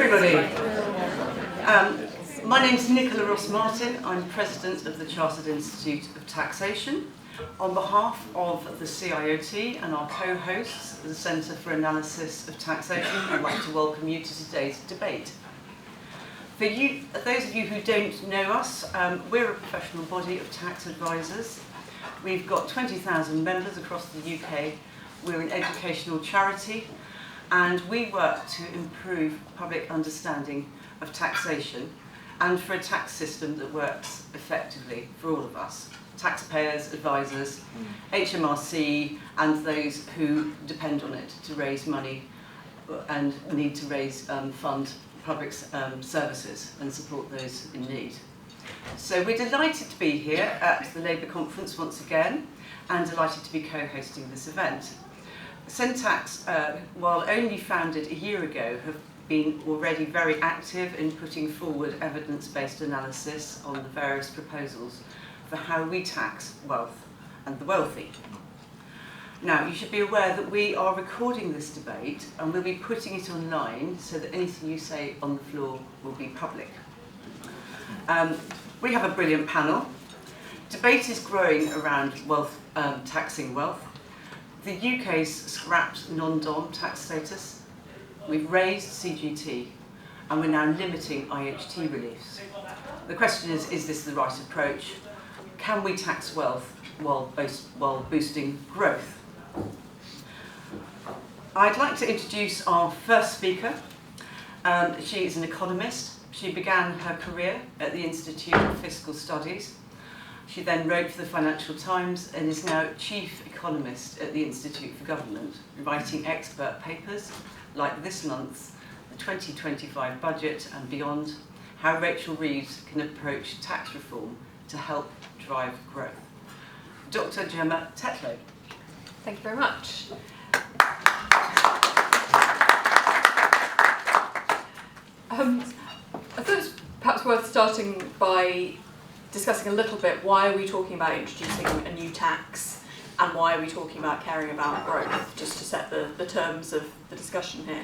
everybody. My name's Nichola Ross-Martin. I'm President of the Chartered Institute of Taxation. On behalf of the CIOT and our co-hosts, the Centre for Analysis of Taxation, I'd like to welcome you to today's debate. For those of you who don't know us, we're a professional body of tax advisors. We've got 20,000 members across the UK. We're an educational charity, and we work to improve public understanding of taxation and for a tax system that works effectively for all of us, taxpayers, advisors, HMRC, and those who depend on it to raise money and need to fund public services and support those in need. So we're delighted to be here at the Labour conference once again, and delighted to be co-hosting this event. CenTax, while only founded a year ago, have been already very active in putting forward evidence-based analysis on the various proposals for how we tax wealth and the wealthy. Now, you should be aware that we are recording this debate and we'll be putting it online so that anything you say on the floor will be public. We have a brilliant panel. Debate is growing around wealth, taxing wealth. The UK's scrapped non-dom tax status. We've raised CGT, and we're now limiting IHT reliefs. The question is this the right approach? Can we tax wealth while boosting growth? I'd like to introduce our first speaker. She is an economist. She began her career at the Institute of Fiscal Studies. She then wrote for the Financial Times and is now Chief Economist at the Institute for Government, writing expert papers like this month's the 2025 budget and beyond, how Rachel Reeves can approach tax reform to help drive growth. Dr. Gemma Tetlow. Thank you very much. I thought it was perhaps worth starting by discussing a little bit why are we talking about introducing a new tax and why are we talking about caring about growth, just to set the terms of the discussion here.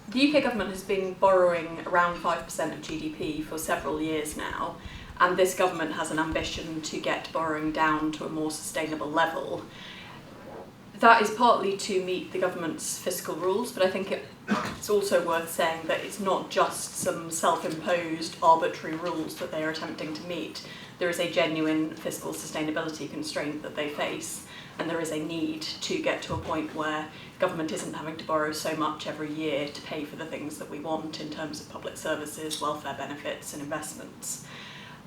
The UK government has been borrowing around 5% of GDP for several years now, and this government has an ambition to get borrowing down to a more sustainable level. That is partly to meet the government's fiscal rules, but I think it's also worth saying that it's not just some self-imposed arbitrary rules that they are attempting to meet. There is a genuine fiscal sustainability constraint that they face, and there is a need to get to a point where government isn't having to borrow so much every year to pay for the things that we want in terms of public services, welfare benefits and investments.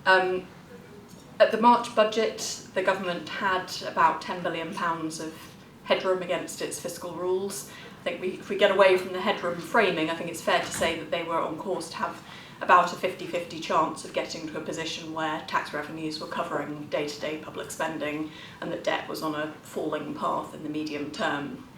At the March budget, the government had about £10 billion of headroom against its fiscal rules. I think if we get away from the headroom framing, I think it's fair to say that they were on course to have about a 50-50 chance of getting to a position where tax revenues were covering day-to-day public spending and that debt was on a falling path in the medium term.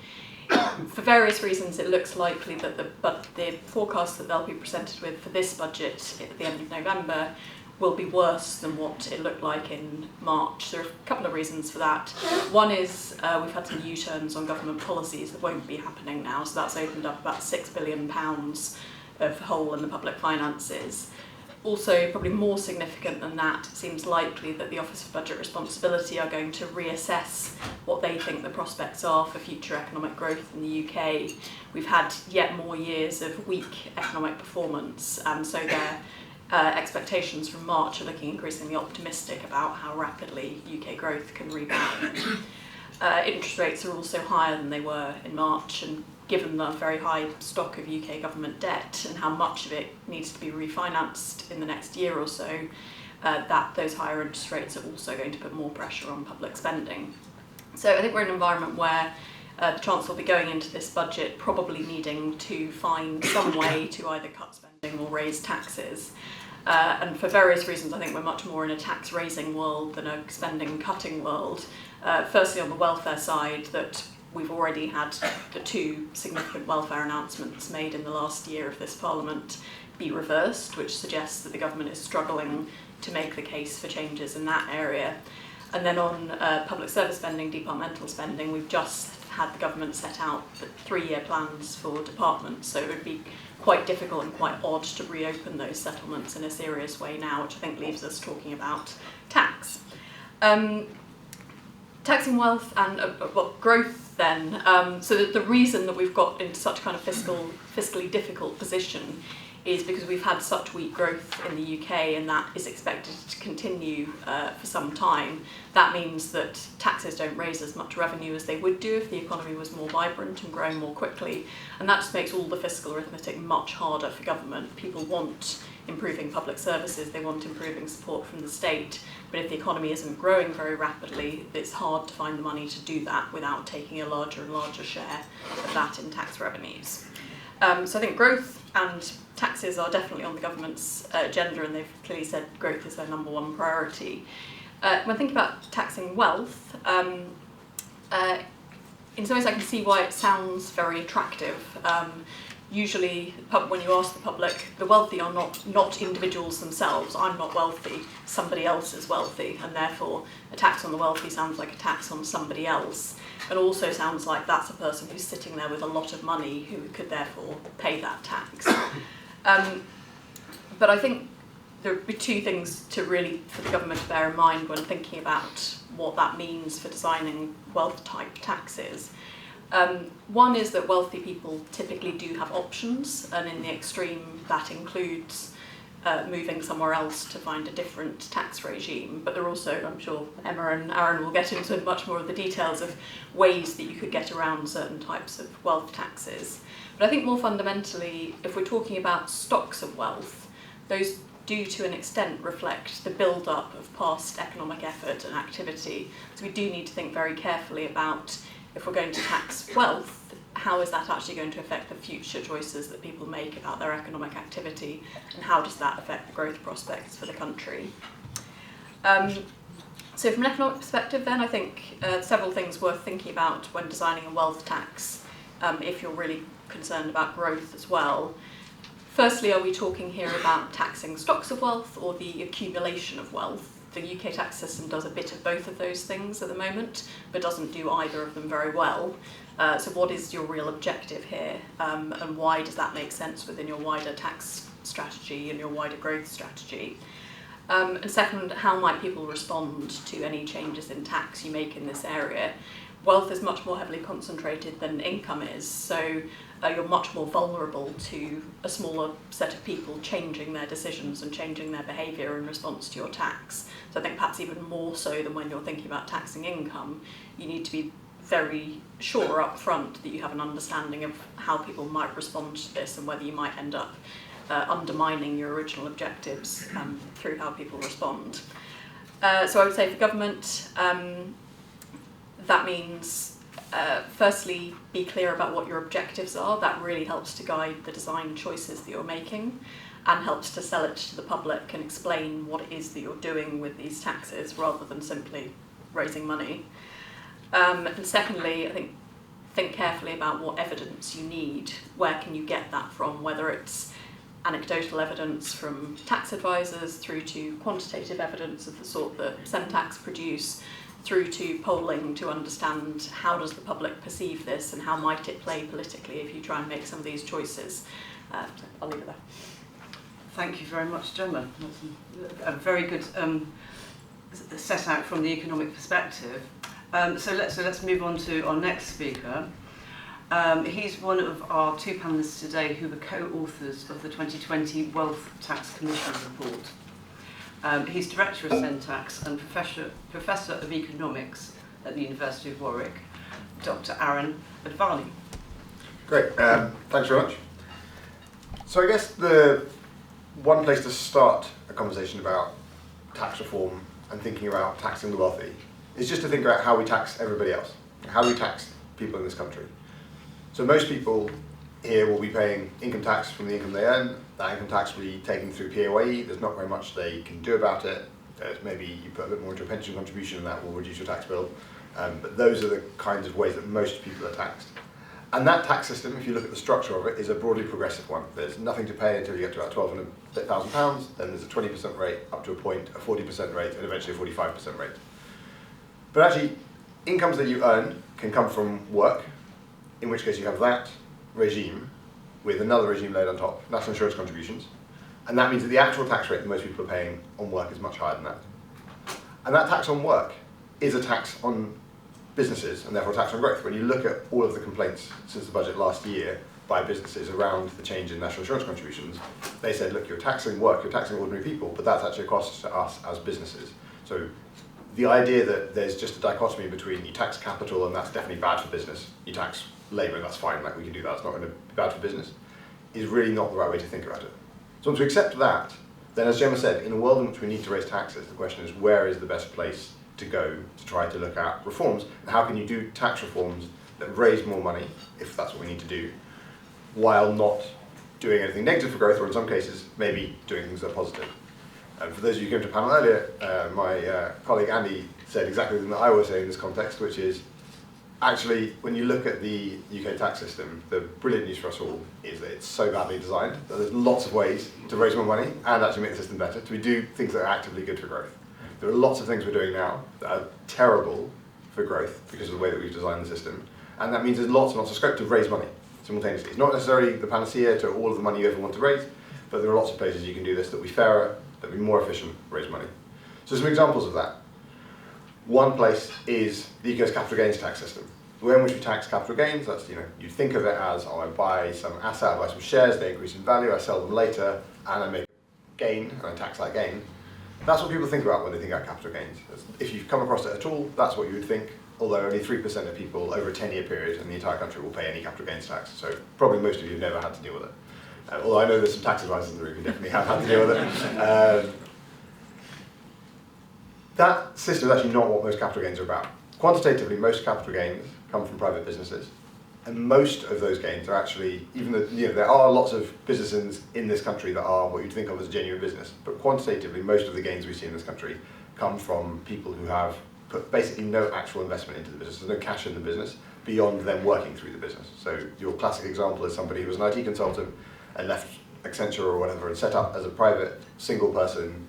For various reasons, it looks likely that the forecast that they'll be presented with for this budget at the end of November will be worse than what it looked like in March. There are a couple of reasons for that. One is we've had some U-turns on government policies that won't be happening now, so that's opened up about £6 billion of hole in the public finances. Also, probably more significant than that, it seems likely that the Office of Budget Responsibility are going to reassess what they think the prospects are for future economic growth in the UK. We've had yet more years of weak economic performance, and so their expectations from March are looking increasingly optimistic about how rapidly UK growth can rebound. Interest rates are also higher than they were in March, and given the very high stock of UK government debt and how much of it needs to be refinanced in the next year or so, those higher interest rates are also going to put more pressure on public spending. So I think we're in an environment where the Chancellor will be going into this budget probably needing to find some way to either cut spending or raise taxes. And for various reasons, I think we're much more in a tax-raising world than a spending-cutting world. Firstly, on the welfare side, that we've already had the two significant welfare announcements made in the last year of this Parliament be reversed, which suggests that the government is struggling to make the case for changes in that area. And then on public service spending, departmental spending, we've just had the government set out the 3-year plans for departments, so it would be quite difficult and quite odd to reopen those settlements in a serious way now, which I think leaves us talking about tax. Taxing wealth and growth then, so that the reason that we've got into such kind of fiscally difficult position is because we've had such weak growth in the UK, and that is expected to continue for some time. That means that taxes don't raise as much revenue as they would do if the economy was more vibrant and growing more quickly, and that just makes all the fiscal arithmetic much harder for government. People want improving public services, they want improving support from the state, but if the economy isn't growing very rapidly, it's hard to find the money to do that without taking a larger and larger share of that in tax revenues. So I think growth and taxes are definitely on the government's agenda, and they've clearly said growth is their #1 priority. When thinking about taxing wealth, in some ways I can see why it sounds very attractive. Usually, when you ask the public, the wealthy are not individuals themselves. I'm not wealthy, somebody else is wealthy, and therefore a tax on the wealthy sounds like a tax on somebody else. It also sounds like that's a person who's sitting there with a lot of money who could therefore pay that tax. But I think there would be two things for the government to bear in mind when thinking about what that means for designing wealth-type taxes. One is that wealthy people typically do have options, and in the extreme that includes moving somewhere else to find a different tax regime. But there are also, I'm sure Emma and Arun will get into much more of the details of ways that you could get around certain types of wealth taxes. But I think more fundamentally, if we're talking about stocks of wealth, those do to an extent reflect the build-up of past economic effort and activity. So we do need to think very carefully about, if we're going to tax wealth, how is that actually going to affect the future choices that people make about their economic activity, and how does that affect the growth prospects for the country? So from an economic perspective then, I think several things worth thinking about when designing a wealth tax, if you're really concerned about growth as well. Firstly, are we talking here about taxing stocks of wealth or the accumulation of wealth? The UK tax system does a bit of both of those things at the moment, but doesn't do either of them very well. So what is your real objective here, and why does that make sense within your wider tax strategy and your wider growth strategy? And second, how might people respond to any changes in tax you make in this area? Wealth is much more heavily concentrated than income is, so you're much more vulnerable to a smaller set of people changing their decisions and changing their behaviour in response to your tax. So I think perhaps even more so than when you're thinking about taxing income, you need to be very sure up front that you have an understanding of how people might respond to this and whether you might end up undermining your original objectives through how people respond. So I would say for government, that means firstly, be clear about what your objectives are. That really helps to guide the design choices that you're making and helps to sell it to the public and explain what it is that you're doing with these taxes rather than simply raising money. And secondly, I think carefully about what evidence you need. Where can you get that from, whether it's anecdotal evidence from tax advisors through to quantitative evidence of the sort that CenTax produce, through to polling to understand how does the public perceive this and how might it play politically if you try and make some of these choices. So I'll leave it there. Thank you very much, Gemma. That's a very good set out from the economic perspective. So let's move on to our next speaker. He's one of our two panellists today who were co-authors of the 2020 Wealth Tax Commission report. He's Director of CenTax and Professor of Economics at the University of Warwick, Dr. Arun Advani. Great, thanks very much. So I guess the one place to start a conversation about tax reform and thinking about taxing the wealthy is just to think about how we tax everybody else, how we tax people in this country. So most people here will be paying income tax from the income they earn. That income tax will be taken through PAYE. There's not very much they can do about it. Maybe you put a bit more into a pension contribution and that will reduce your tax bill. But those are the kinds of ways that most people are taxed. And that tax system, if you look at the structure of it, is a broadly progressive one. There's nothing to pay until you get to about £1,200,000, then there's a 20% rate up to a point, a 40% rate, and eventually a 45% rate. But actually, incomes that you earn can come from work, in which case you have that regime with another regime laid on top, national insurance contributions. And that means that the actual tax rate that most people are paying on work is much higher than that. And that tax on work is a tax on businesses and therefore a tax on growth. When you look at all of the complaints since the budget last year by businesses around the change in national insurance contributions, they said, look, you're taxing work, you're taxing ordinary people, but that's actually a cost to us as businesses. So the idea that there's just a dichotomy between you tax capital and that's definitely bad for business, you tax labour and that's fine, like we can do that, it's not going to be bad for business, is really not the right way to think about it. So once we accept that, then as Gemma said, in a world in which we need to raise taxes, the question is where is the best place to go to try to look at reforms, and how can you do tax reforms that raise more money, if that's what we need to do, while not doing anything negative for growth, or in some cases, maybe doing things that are positive. And for those of you who came to the panel earlier, my colleague Andy said exactly the thing that I always say in this context, which is, actually, when you look at the UK tax system, the brilliant news for us all is that it's so badly designed that there's lots of ways to raise more money and actually make the system better, to do things that are actively good for growth. There are lots of things we're doing now that are terrible for growth because of the way that we've designed the system, and that means there's lots and lots of scope to raise money simultaneously. It's not necessarily the panacea to all of the money you ever want to raise, but there are lots of places you can do this that will be fairer, that will be more efficient, raise money. So some examples of that. One place is the UK's capital gains tax system. The way in which we tax capital gains, that's, you think of it as, oh, I buy some asset, I buy some shares, they increase in value, I sell them later, and I make a gain, and I tax that gain. That's what people think about when they think about capital gains. If you've come across it at all, that's what you would think, although only 3% of people over a 10-year period in the entire country will pay any capital gains tax, so probably most of you have never had to deal with it. Although I know there's some tax advisors in the room who definitely have had to deal with it. That system is actually not what most capital gains are about. Quantitatively, most capital gains come from private businesses, and most of those gains are actually, even though there are lots of businesses in this country that are what you'd think of as a genuine business, but quantitatively, most of the gains we see in this country come from people who have put basically no actual investment into the business. There's no cash in the business beyond them working through the business. So your classic example is somebody who was an IT consultant and left Accenture or whatever and set up as a private single person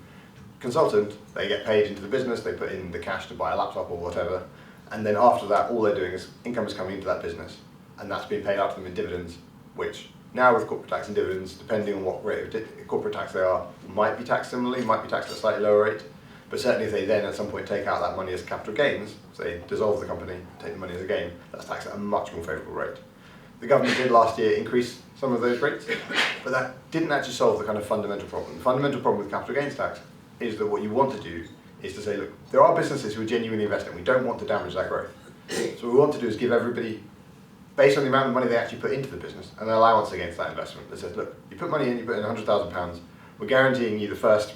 consultant. They get paid into the business, they put in the cash to buy a laptop or whatever, and then after that all they're doing is income is coming into that business, and that's being paid out to them in dividends, which now with corporate tax and dividends, depending on what rate of corporate tax they are, might be taxed similarly, might be taxed at a slightly lower rate, but certainly if they then at some point take out that money as capital gains, so they dissolve the company, take the money as a gain, that's taxed at a much more favourable rate. The government did last year increase some of those rates, but that didn't actually solve the kind of fundamental problem. The fundamental problem with capital gains tax is that what you want to do is to say, look, there are businesses who are genuinely investing, we don't want to damage that growth. So what we want to do is give everybody, based on the amount of money they actually put into the business, an allowance against that investment that says, look, you put money in, you put in £100,000, we're guaranteeing you the first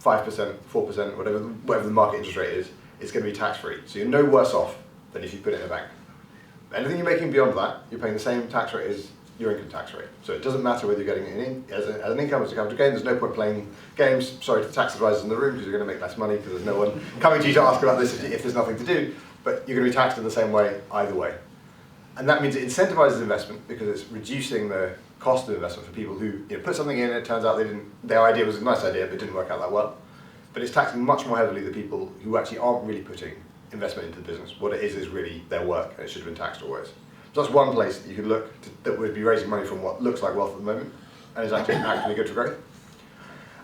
5%, 4%, whatever the market interest rate is, it's going to be tax-free. So you're no worse off than if you put it in a bank. Anything you're making beyond that, you're paying the same tax rate as your income tax rate. So it doesn't matter whether you're getting it as an income, as a capital gain, there's no point playing games. Sorry to the tax advisors in the room, because you're going to make less money, because there's no one coming to you to ask about this if there's nothing to do, but you're going to be taxed in the same way either way. And that means it incentivizes investment, because it's reducing the cost of investment for people who put something in, it turns out their idea was a nice idea, but it didn't work out that well. But it's taxing much more heavily the people who actually aren't really putting investment into the business. What it is really their work, and it should have been taxed always. So that's one place that you could look that would be raising money from what looks like wealth at the moment, and is actually good for growth.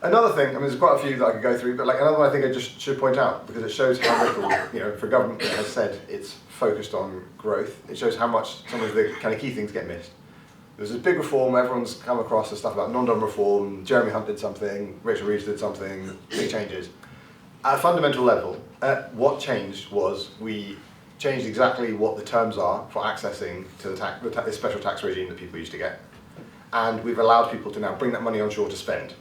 Another thing, there's quite a few that I could go through, but another one I think I just should point out, because it shows how little, for a government that has said it's focused on growth, it shows how much some of the kind of key things get missed. There's this big reform, everyone's come across the stuff about non-dom reform, Jeremy Hunt did something, Rachel Reeves did something, big changes. At a fundamental level, what changed was we changed exactly what the terms are for accessing to the special tax regime that people used to get. And we've allowed people to now bring that money onshore to spend.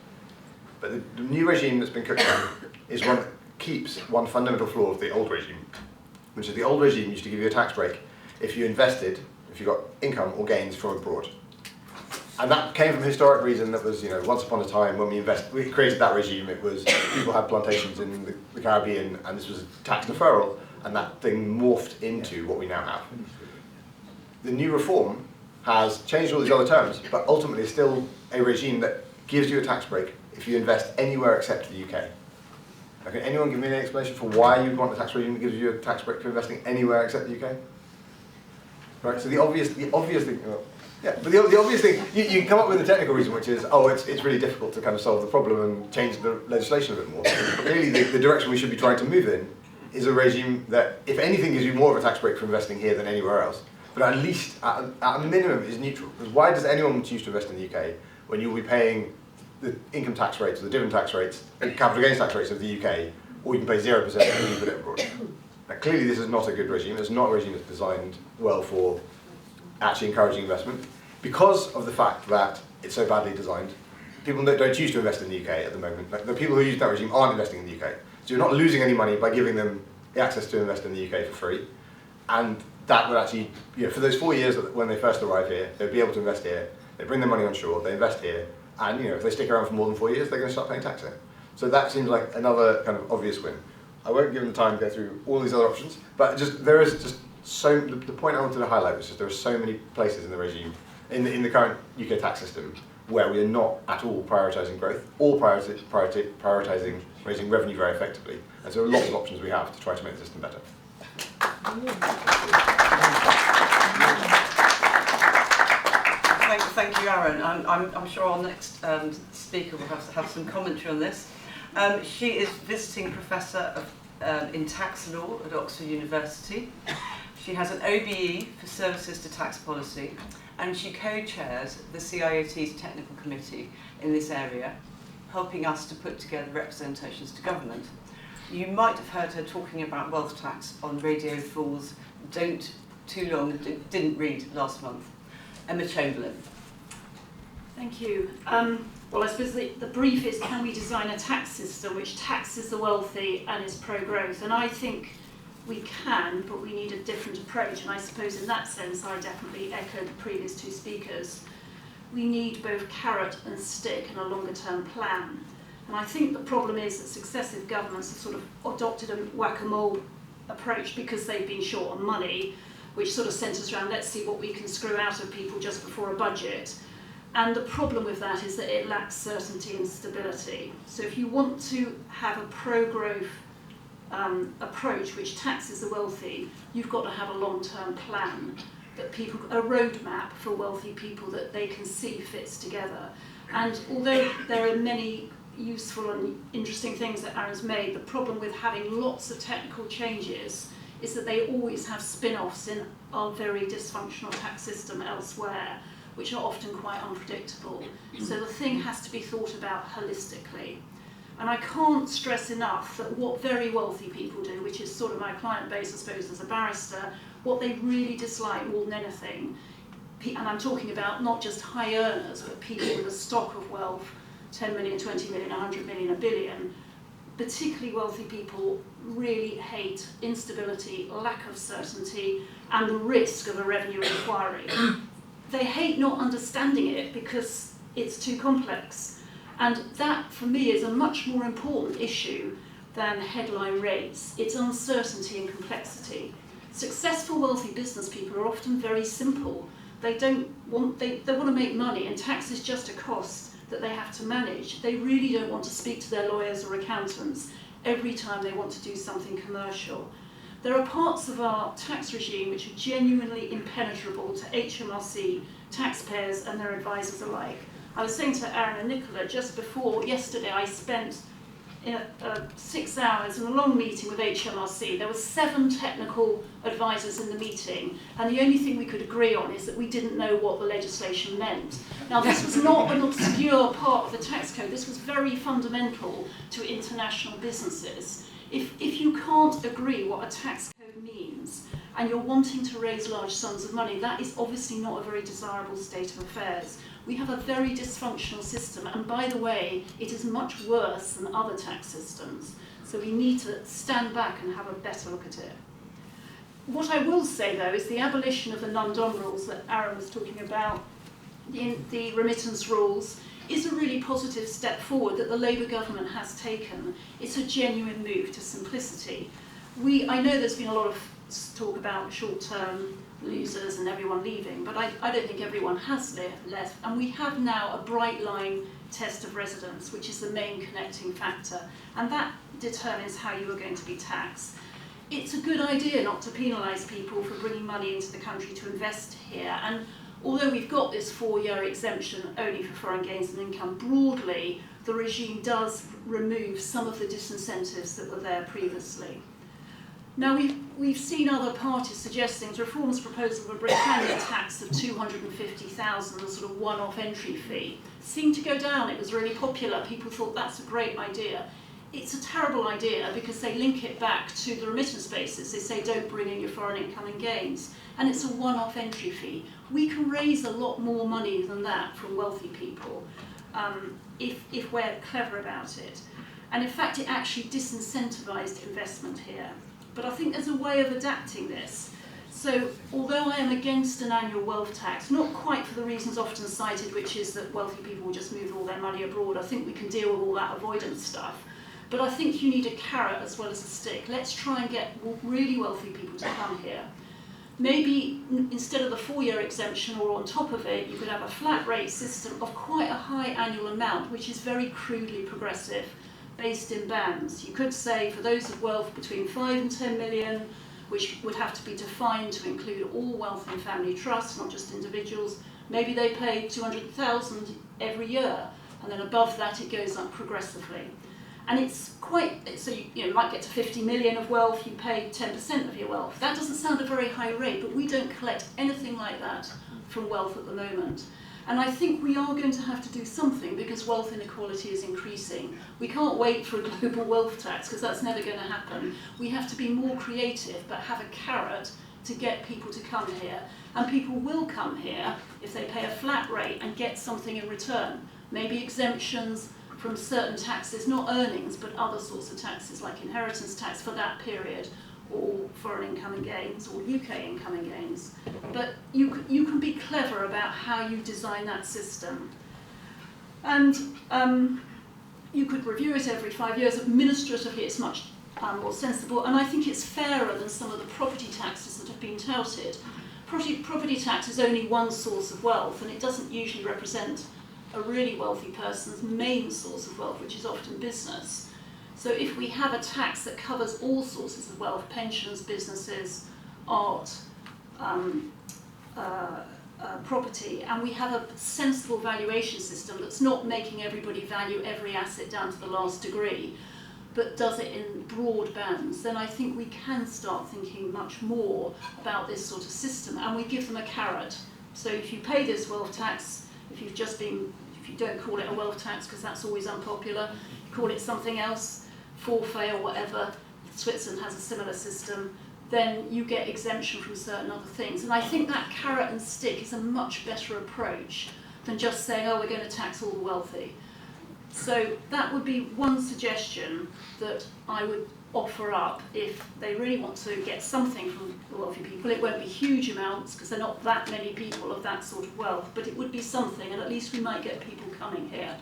But the new regime that's been cooked on is one that keeps one fundamental flaw of the old regime, which is the old regime used to give you a tax break if you invested, if you got income or gains from abroad. And that came from a historic reason that was, once upon a time when we created that regime, it was people had plantations in the Caribbean, and this was a tax deferral, and that thing morphed into what we now have. The new reform has changed all these other terms, but ultimately it's still a regime that gives you a tax break if you invest anywhere except the UK. Okay, anyone give me any explanation for why you'd want a tax regime that gives you a tax break for investing anywhere except the UK? Right, so the obvious thing, yeah, but the obvious thing, you can come up with a technical reason, which is, oh, it's really difficult to kind of solve the problem and change the legislation a bit more. But really, the direction we should be trying to move in is a regime that, if anything, gives you more of a tax break for investing here than anywhere else, but at least, at a minimum, is neutral. Because why does anyone choose to invest in the UK when you'll be paying the income tax rates, or the dividend tax rates, and capital gains tax rates of the UK, or you can pay 0% when you put it abroad? Now, clearly, this is not a good regime. It's not a regime that's designed well for actually encouraging investment. Because of the fact that it's so badly designed, people don't choose to invest in the UK at the moment. Like, the people who use that regime aren't investing in the UK. So you're not losing any money by giving them the access to invest in the UK for free. And that would actually, for those 4 years when they first arrive here, they'd be able to invest here, they bring their money on shore, they invest here, and if they stick around for more than 4 years, they're going to start paying tax here. So that seems like another kind of obvious win. I won't give them the time to go through all these other options, but there is just so, the point I wanted to highlight was just there are so many places in the regime, in the current UK tax system, where we are not at all prioritising growth, or prioritising raising revenue very effectively. And so there are lots of options we have to try to make the system better. Thank you, Arun. I'm sure our next speaker will have some commentary on this. She is visiting professor in tax law at Oxford University. She has an OBE for services to tax policy, and she co-chairs the CIOT's technical committee in this area, helping us to put together representations to government. You might have heard her talking about wealth tax on Radio 4's Don't Too Long, Didn't Read last month. Emma Chamberlain. Thank you. Well, I suppose the brief is, can we design a tax system which taxes the wealthy and is pro-growth? And I think we can, but we need a different approach. And I suppose in that sense, I definitely echo the previous two speakers. We need both carrot and stick and a longer-term plan. And I think the problem is that successive governments have sort of adopted a whack-a-mole approach because they've been short on money, which sort of centres around, let's see what we can screw out of people just before a budget. And the problem with that is that it lacks certainty and stability. So if you want to have a pro-growth approach which taxes the wealthy, you've got to have a long-term plan, that people, a roadmap for wealthy people that they can see fits together. And although there are many useful and interesting things that Arun's made, the problem with having lots of technical changes is that they always have spin-offs in our very dysfunctional tax system elsewhere, which are often quite unpredictable. So the thing has to be thought about holistically. And I can't stress enough that what very wealthy people do, which is sort of my client base, I suppose, as a barrister, what they really dislike more than anything, and I'm talking about not just high earners, but people with a stock of wealth, 10 million, 20 million, 100 million, a billion, particularly wealthy people really hate instability, lack of certainty, and the risk of a revenue inquiry. They hate not understanding it because it's too complex. And that, for me, is a much more important issue than headline rates. It's uncertainty and complexity. Successful, wealthy business people are often very simple. They want to make money, and tax is just a cost that they have to manage. They really don't want to speak to their lawyers or accountants every time they want to do something commercial. There are parts of our tax regime which are genuinely impenetrable to HMRC, taxpayers and their advisors alike. I was saying to Arun and Nichola just before yesterday, I spent 6 hours in a long meeting with HMRC. There were 7 technical advisors in the meeting, and the only thing we could agree on is that we didn't know what the legislation meant. Now, this was not an obscure part of the tax code. This was very fundamental to international businesses. If you can't agree what a tax code means, and you're wanting to raise large sums of money, that is obviously not a very desirable state of affairs. We have a very dysfunctional system, and by the way, it is much worse than other tax systems. So we need to stand back and have a better look at it. What I will say, though, is the abolition of the non-dom rules that Arun was talking about, the remittance rules, is a really positive step forward that the Labour government has taken. It's a genuine move to simplicity. I know there's been a lot of talk about short-term losers and everyone leaving, but I don't think everyone has left, and we have now a bright line test of residence, which is the main connecting factor, and that determines how you are going to be taxed. It's a good idea not to penalise people for bringing money into the country to invest here, and although we've got this 4-year exemption only for foreign gains and income, broadly the regime does remove some of the disincentives that were there previously. Now we've seen other parties suggesting the Reform's proposal of a Britannia tax of 250,000, a sort of one-off entry fee, seemed to go down. It was really popular. People thought that's a great idea. It's a terrible idea because they link it back to the remittance basis. They say don't bring in your foreign income and gains. And it's a one-off entry fee. We can raise a lot more money than that from wealthy people if we're clever about it. And in fact, it actually disincentivised investment here. But I think there's a way of adapting this. So although I am against an annual wealth tax, not quite for the reasons often cited, which is that wealthy people will just move all their money abroad, I think we can deal with all that avoidance stuff. But I think you need a carrot as well as a stick. Let's try and get really wealthy people to come here. Maybe instead of the 4-year exemption or on top of it, you could have a flat rate system of quite a high annual amount, which is very crudely progressive, based in bands. You could say for those of wealth between 5 and 10 million, which would have to be defined to include all wealth and family trusts, not just individuals, maybe they pay 200,000 every year, and then above that it goes up progressively. And it's quite, so you might get to 50 million of wealth, you pay 10% of your wealth. That doesn't sound a very high rate, but we don't collect anything like that from wealth at the moment. And I think we are going to have to do something because wealth inequality is increasing. We can't wait for a global wealth tax because that's never going to happen. We have to be more creative but have a carrot to get people to come here. And people will come here if they pay a flat rate and get something in return. Maybe exemptions from certain taxes, not earnings, but other sorts of taxes like inheritance tax for that period, or foreign income and gains, or UK income and gains. But you can be clever about how you design that system. And you could review it every 5 years. Administratively, it's much more sensible, and I think it's fairer than some of the property taxes that have been touted. Property tax is only one source of wealth, and it doesn't usually represent a really wealthy person's main source of wealth, which is often business. So if we have a tax that covers all sources of wealth, pensions, businesses, art, property, and we have a sensible valuation system that's not making everybody value every asset down to the last degree, but does it in broad bands, then I think we can start thinking much more about this sort of system, and we give them a carrot. So if you pay this wealth tax, if you don't call it a wealth tax because that's always unpopular, you call it something else, forfeit or whatever, Switzerland has a similar system, then you get exemption from certain other things. And I think that carrot and stick is a much better approach than just saying, oh, we're going to tax all the wealthy. So that would be one suggestion that I would offer up if they really want to get something from the wealthy people. It won't be huge amounts because there are not that many people of that sort of wealth, but it would be something, and at least we might get people coming here.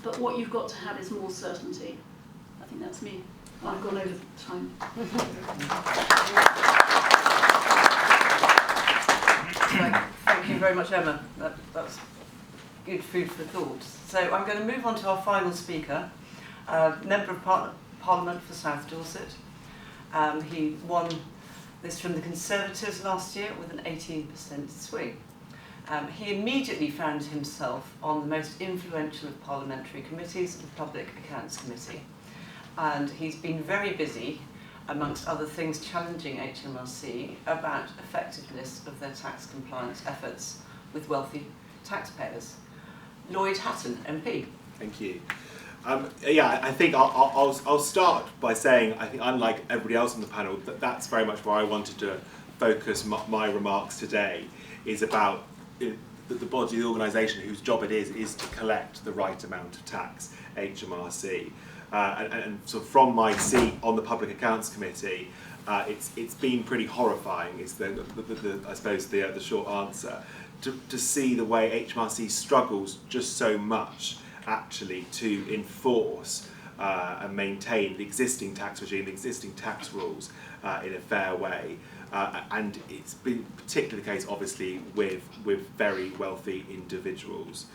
But what you've got to have is more certainty. I think that's me. I've gone over time. Thank you very much, Emma. That's good food for thought. So I'm going to move on to our final speaker, Member of Parliament for South Dorset. He won this from the Conservatives last year with an 18% swing. He immediately found himself on the most influential of parliamentary committees, the Public Accounts Committee. And he's been very busy, amongst other things, challenging HMRC about effectiveness of their tax compliance efforts with wealthy taxpayers. Lloyd Hatton, MP. Thank you. Yeah, I think I'll start by saying, I think unlike everybody else on the panel, that's very much where I wanted to focus my remarks today, is about the body, the organisation whose job it is to collect the right amount of tax, HMRC. And so from my seat on the Public Accounts Committee, it's been pretty horrifying, is I suppose the short answer, to see the way HMRC struggles just so much actually to enforce and maintain the existing tax regime, the existing tax rules in a fair way. And it's been particularly the case, obviously, with very wealthy individuals.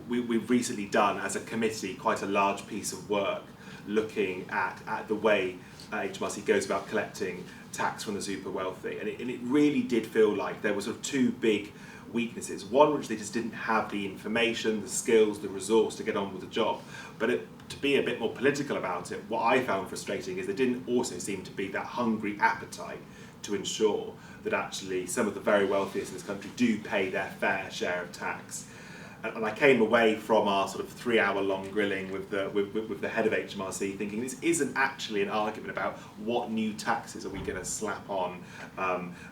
we've recently done, as a committee, quite a large piece of work looking at the way HMRC goes about collecting tax from the super wealthy. And it really did feel like there were sort of two big weaknesses. One, which they just didn't have the information, the skills, the resource to get on with the job. But to be a bit more political about it, what I found frustrating is there didn't also seem to be that hungry appetite to ensure that actually some of the very wealthiest in this country do pay their fair share of tax. And I came away from our sort of 3-hour-long grilling with the head of HMRC thinking this isn't actually an argument about what new taxes are we going to slap on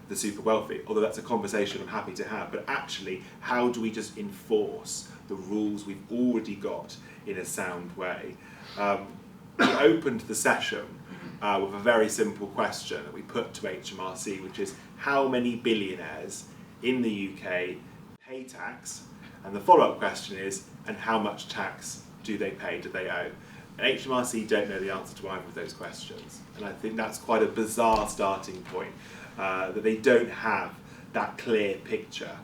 the super wealthy, although that's a conversation I'm happy to have, but actually how do we just enforce the rules we've already got in a sound way. We opened the session with a very simple question that we put to HMRC, which is how many billionaires in the UK pay tax? And the follow-up question is, and how much tax do they pay, do they owe? And HMRC don't know the answer to either of those questions. And I think that's quite a bizarre starting point, that they don't have that clear picture.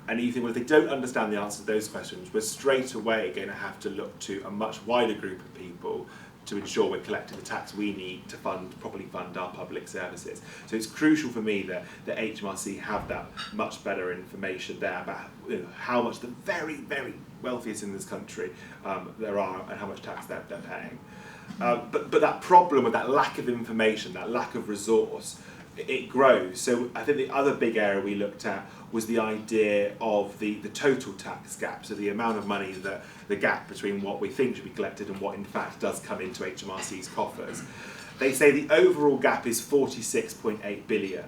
And you think, well, if they don't understand the answer to those questions, we're straight away going to have to look to a much wider group of people to ensure we're collecting the tax we need to properly fund our public services. So it's crucial for me that HMRC have that much better information there about how much the very, very wealthiest in this country there are and how much tax they're paying. But that problem with that lack of information, that lack of resource, it grows. So I think the other big area we looked at was the idea of the total tax gap, so the amount of money, the gap between what we think should be collected and what in fact does come into HMRC's coffers. They say the overall gap is 46.8 billion,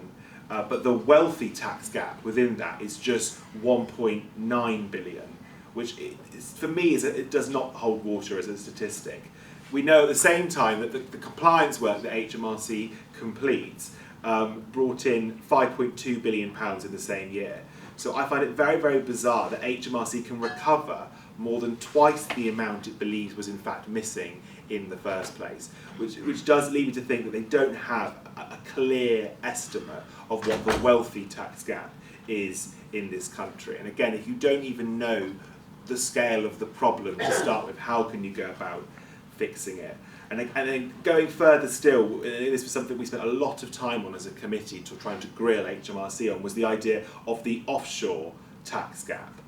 but the wealthy tax gap within that is just 1.9 billion, which for me it does not hold water as a statistic. We know at the same time that the compliance work that HMRC completes brought in £5.2 billion in the same year. So I find it very, very bizarre that HMRC can recover more than twice the amount it believes was in fact missing in the first place, which does lead me to think that they don't have a clear estimate of what the wealthy tax gap is in this country. And again, if you don't even know the scale of the problem to start with, how can you go about fixing it? And then going further still, this was something we spent a lot of time on as a committee to trying to grill HMRC on, was the idea of the offshore tax gap.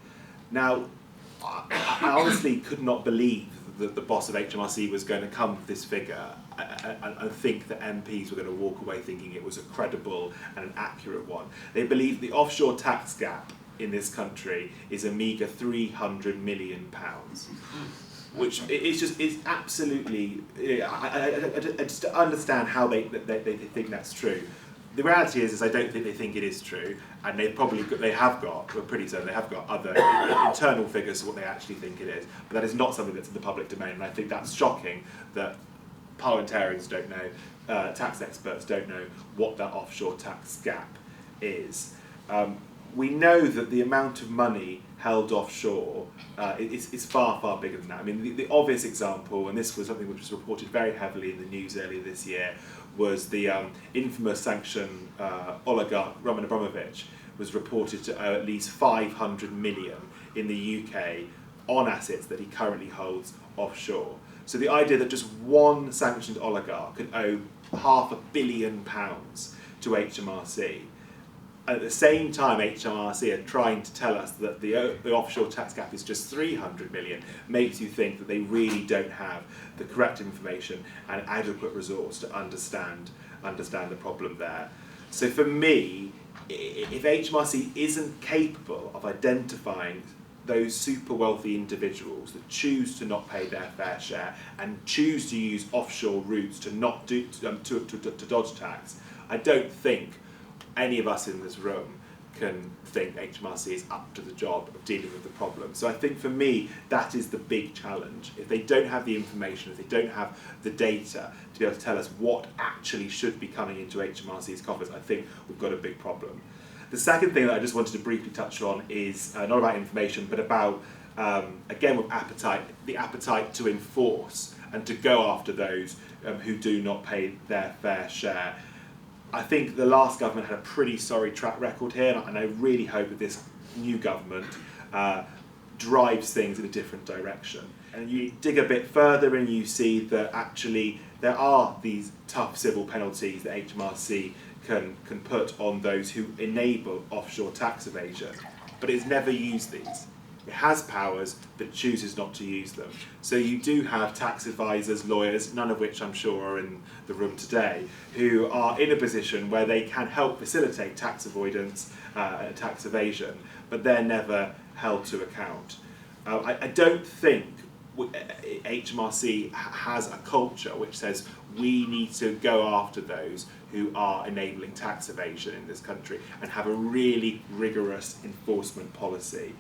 Now, I honestly could not believe that the boss of HMRC was going to come with this figure and think that MPs were going to walk away thinking it was a credible and an accurate one. They believe the offshore tax gap in this country is a meagre £300 million. Which is absolutely, I just understand how they think that's true. The reality is I don't think they think it is true, and we're pretty certain they have got other internal figures of what they actually think it is, but that is not something that's in the public domain, and I think that's shocking that parliamentarians don't know, tax experts don't know what that offshore tax gap is. We know that the amount of money held offshore is far, far bigger than that. I mean, the obvious example, and this was something which was reported very heavily in the news earlier this year, was the infamous sanction oligarch Roman Abramovich was reported to owe at least 500 million in the UK on assets that he currently holds offshore. So the idea that just one sanctioned oligarch could owe £500 million to HMRC. At the same time, HMRC are trying to tell us that the offshore tax gap is just 300 million, makes you think that they really don't have the correct information and adequate resource to understand the problem there. So for me, if HMRC isn't capable of identifying those super wealthy individuals that choose to not pay their fair share and choose to use offshore routes to not do to dodge tax, I don't think any of us in this room can think HMRC is up to the job of dealing with the problem. So I think for me, that is the big challenge. If they don't have the information, if they don't have the data to be able to tell us what actually should be coming into HMRC's coffers, I think we've got a big problem. The second thing that I just wanted to briefly touch on is not about information, but about, again, with the appetite to enforce and to go after those who do not pay their fair share. I think the last government had a pretty sorry track record here, and I really hope that this new government drives things in a different direction. And you dig a bit further and you see that actually there are these tough civil penalties that HMRC can put on those who enable offshore tax evasion, but it's never used these. It has powers, but chooses not to use them. So you do have tax advisors, lawyers, none of which I'm sure are in the room today, who are in a position where they can help facilitate tax avoidance and tax evasion, but they're never held to account. I don't think HMRC has a culture which says we need to go after those who are enabling tax evasion in this country and have a really rigorous enforcement policy.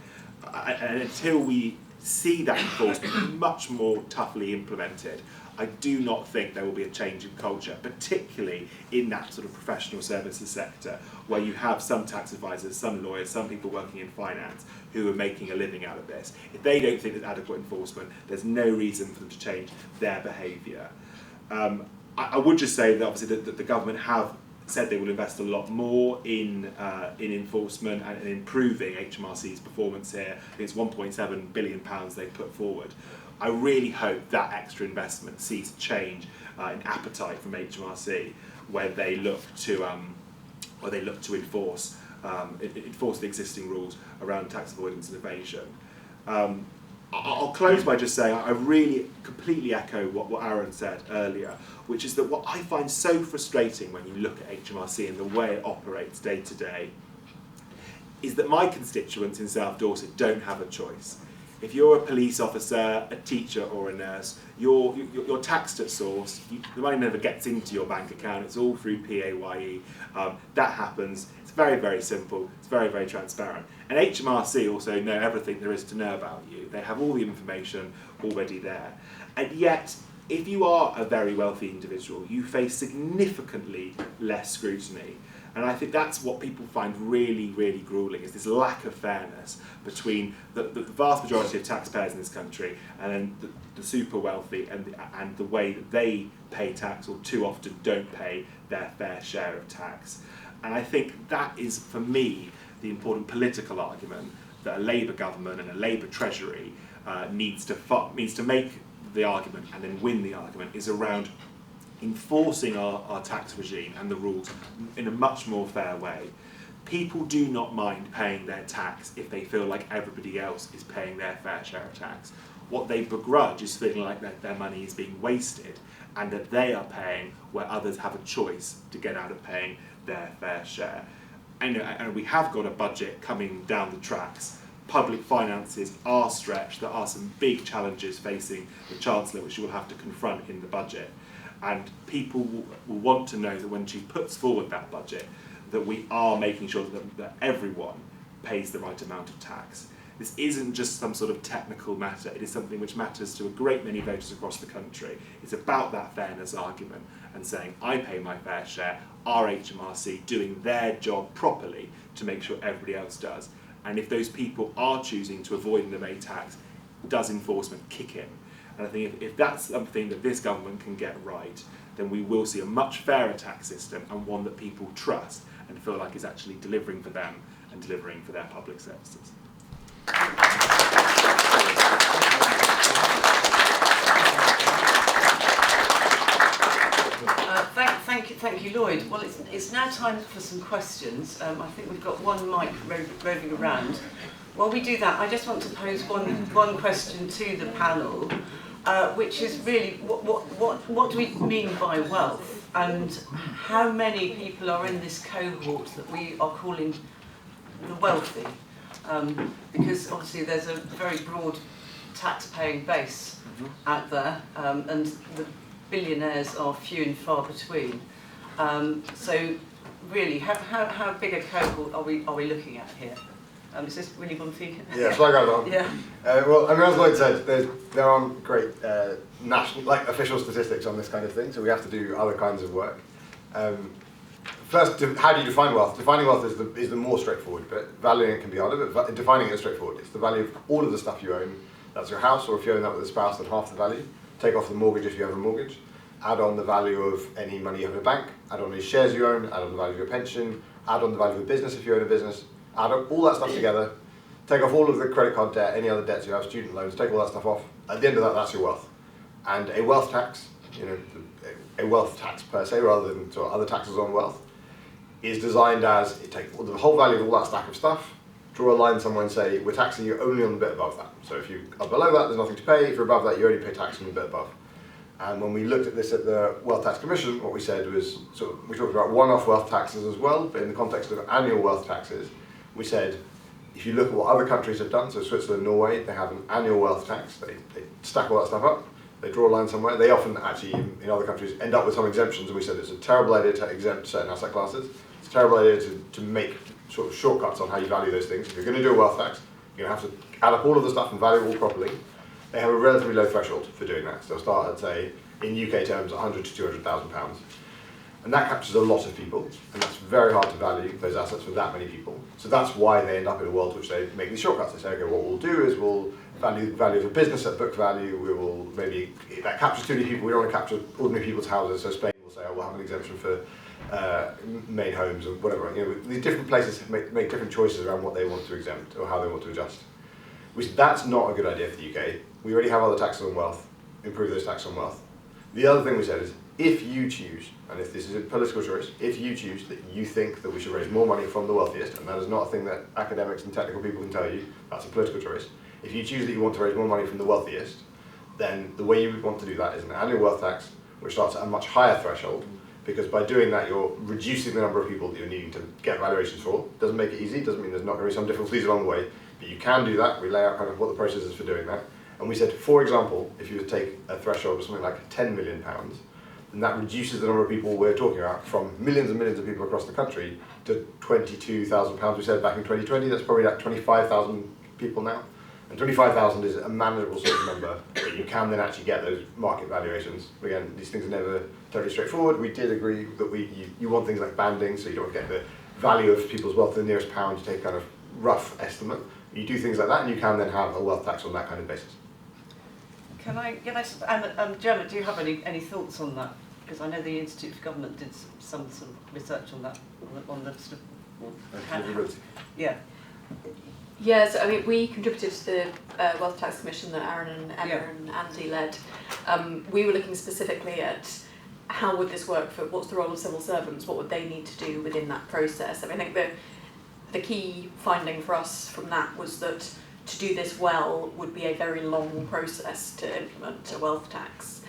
And until we see that enforcement much more toughly implemented, I do not think there will be a change in culture, particularly in that sort of professional services sector, where you have some tax advisors, some lawyers, some people working in finance who are making a living out of this. If they don't think there's adequate enforcement, there's no reason for them to change their behaviour. I would just say that obviously that the government have said they will invest a lot more in enforcement and in improving HMRC's performance here. I think it's £1.7 billion they've put forward. I really hope that extra investment sees a change in appetite from HMRC when they look to enforce the existing rules around tax avoidance and evasion. I'll close by just saying I really completely echo what Arun said earlier, which is that what I find so frustrating when you look at HMRC and the way it operates day to day is that my constituents in South Dorset don't have a choice. If you're a police officer, a teacher or a nurse, you're taxed at source. The money never gets into your bank account. It's all through PAYE. That happens. It's very, very simple. It's very, very transparent. And HMRC also know everything there is to know about you. They have all the information already there. And yet, if you are a very wealthy individual, you face significantly less scrutiny. And I think that's what people find really, really gruelling, is this lack of fairness between the vast majority of taxpayers in this country and then the super wealthy and the way that they pay tax or too often don't pay their fair share of tax. And I think that is, for me, the important political argument that a Labour government and a Labour Treasury needs to make the argument and then win the argument, is around enforcing our tax regime and the rules in a much more fair way. People do not mind paying their tax if they feel like everybody else is paying their fair share of tax. What they begrudge is feeling like their money is being wasted and that they are paying where others have a choice to get out of paying their fair share. And we have got a budget coming down the tracks. Public finances are stretched. There are some big challenges facing the Chancellor which she will have to confront in the budget. And people will want to know that when she puts forward that budget, that we are making sure that everyone pays the right amount of tax. This isn't just some sort of technical matter. It is something which matters to a great many voters across the country. It's about that fairness argument and saying, I pay my fair share, are HMRC doing their job properly to make sure everybody else does? And if those people are choosing to avoid and evade tax, does enforcement kick in? And I think if that's something that this government can get right, then we will see a much fairer tax system and one that people trust and feel like is actually delivering for them and delivering for their public services. Thank you, Lloyd. Well, it's now time for some questions. I think we've got one mic roving around. While we do that, I just want to pose one question to the panel, which is really what do we mean by wealth, and how many people are in this cohort that we are calling the wealthy? Because obviously there's a very broad tax-paying base out there, and the billionaires are few and far between. So really, how big a cohort are we looking at here? Is this really one thing? Yeah, shall I go along? Yeah. Well, I mean, as Lloyd said, there aren't great national, official statistics on this kind of thing, so we have to do other kinds of work. First, how do you define wealth? Defining wealth is the more straightforward bit. Valuing it can be harder, but defining it is straightforward. It's the value of all of the stuff you own. That's your house, or if you own that with a spouse, then half the value. Take off the mortgage if you have a mortgage. Add on the value of any money you have in a bank. Add on any shares you own. Add on the value of your pension. Add on the value of a business if you own a business. Add up all that stuff together. take off all of the credit card debt, any other debts you have, student loans, take all that stuff off. At the end of that, that's your wealth. And a wealth tax, a wealth tax per se, rather than sort of other taxes on wealth, is designed as, it takes the whole value of all that stack of stuff, draw a line somewhere and say, we're taxing you only on the bit above that. So if you are below that, there's nothing to pay. If you're above that, you only pay tax on the bit above. And when we looked at this at the Wealth Tax Commission, what we said was, we talked about one-off wealth taxes as well, but in the context of annual wealth taxes, we said, if you look at what other countries have done, so Switzerland, Norway, they have an annual wealth tax. They stack all that stuff up, they draw a line somewhere. They often actually, in other countries, end up with some exemptions, and we said it's a terrible idea to exempt certain asset classes. It's a terrible idea to make sort of shortcuts on how you value those things. If you're going to do a wealth tax, you're going to have to add up all of the stuff and value it all properly. They have a relatively low threshold for doing that. So they'll start at, say, in UK terms, £100,000 to £200,000. And that captures a lot of people, and that's very hard to value those assets for that many people. So that's why they end up in a world which they make these shortcuts. They say, okay, what we'll do is we'll value the value of a business at book value. We will maybe, if that captures too many people, we don't want to capture ordinary people's houses. So Spain will say, oh, we'll have an exemption for made homes or whatever. These different places make different choices around what they want to exempt or how they want to adjust. That's not a good idea for the UK. We already have other taxes on wealth. Improve those taxes on wealth. The other thing we said is, if you choose, and if this is a political choice, if you choose that you think that we should raise more money from the wealthiest, and that is not a thing that academics and technical people can tell you, that's a political choice. If you choose that you want to raise more money from the wealthiest, then the way you would want to do that is an annual wealth tax, which starts at a much higher threshold, because by doing that you're reducing the number of people that you're needing to get valuations for. Doesn't make it easy, doesn't mean there's not going to be some difficulties along the way, but you can do that. We lay out kind of what the process is for doing that. And we said, for example, if you would take a threshold of something like £10 million, then that reduces the number of people we're talking about from millions and millions of people across the country to £22,000. We said back in 2020, that's probably like 25,000 people now. And 25,000 is a manageable sort of number, but you can then actually get those market valuations. Again, these things are never totally straightforward. We did agree that you want things like banding, so you don't get the value of people's wealth to the nearest pound, you take a kind of rough estimate. You do things like that, and you can then have a wealth tax on that kind of basis. Can I Gemma, do you have any thoughts on that? Because I know the Institute for Government did some sort of research on that, on the sort of... Yeah. Yes, I mean, we contributed to the Wealth Tax Commission that Arun and Emma and Andy led. We were looking specifically at how would this work for, what's the role of civil servants, what would they need to do within that process. I mean, I think the key finding for us from that was that to do this well would be a very long process to implement a wealth tax.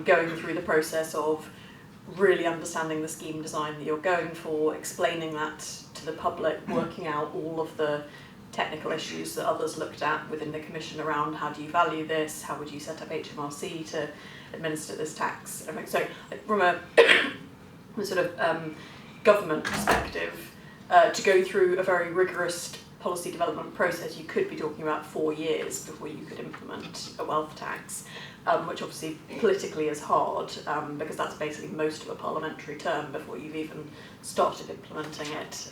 Going through the process of really understanding the scheme design that you're going for, explaining that to the public, working out all of the technical issues that others looked at within the Commission around how do you value this, how would you set up HMRC to administer this tax. So from a sort of government perspective, to go through a very rigorous policy development process, you could be talking about 4 years before you could implement a wealth tax, which obviously politically is hard, because that's basically most of a parliamentary term before you've even started implementing it.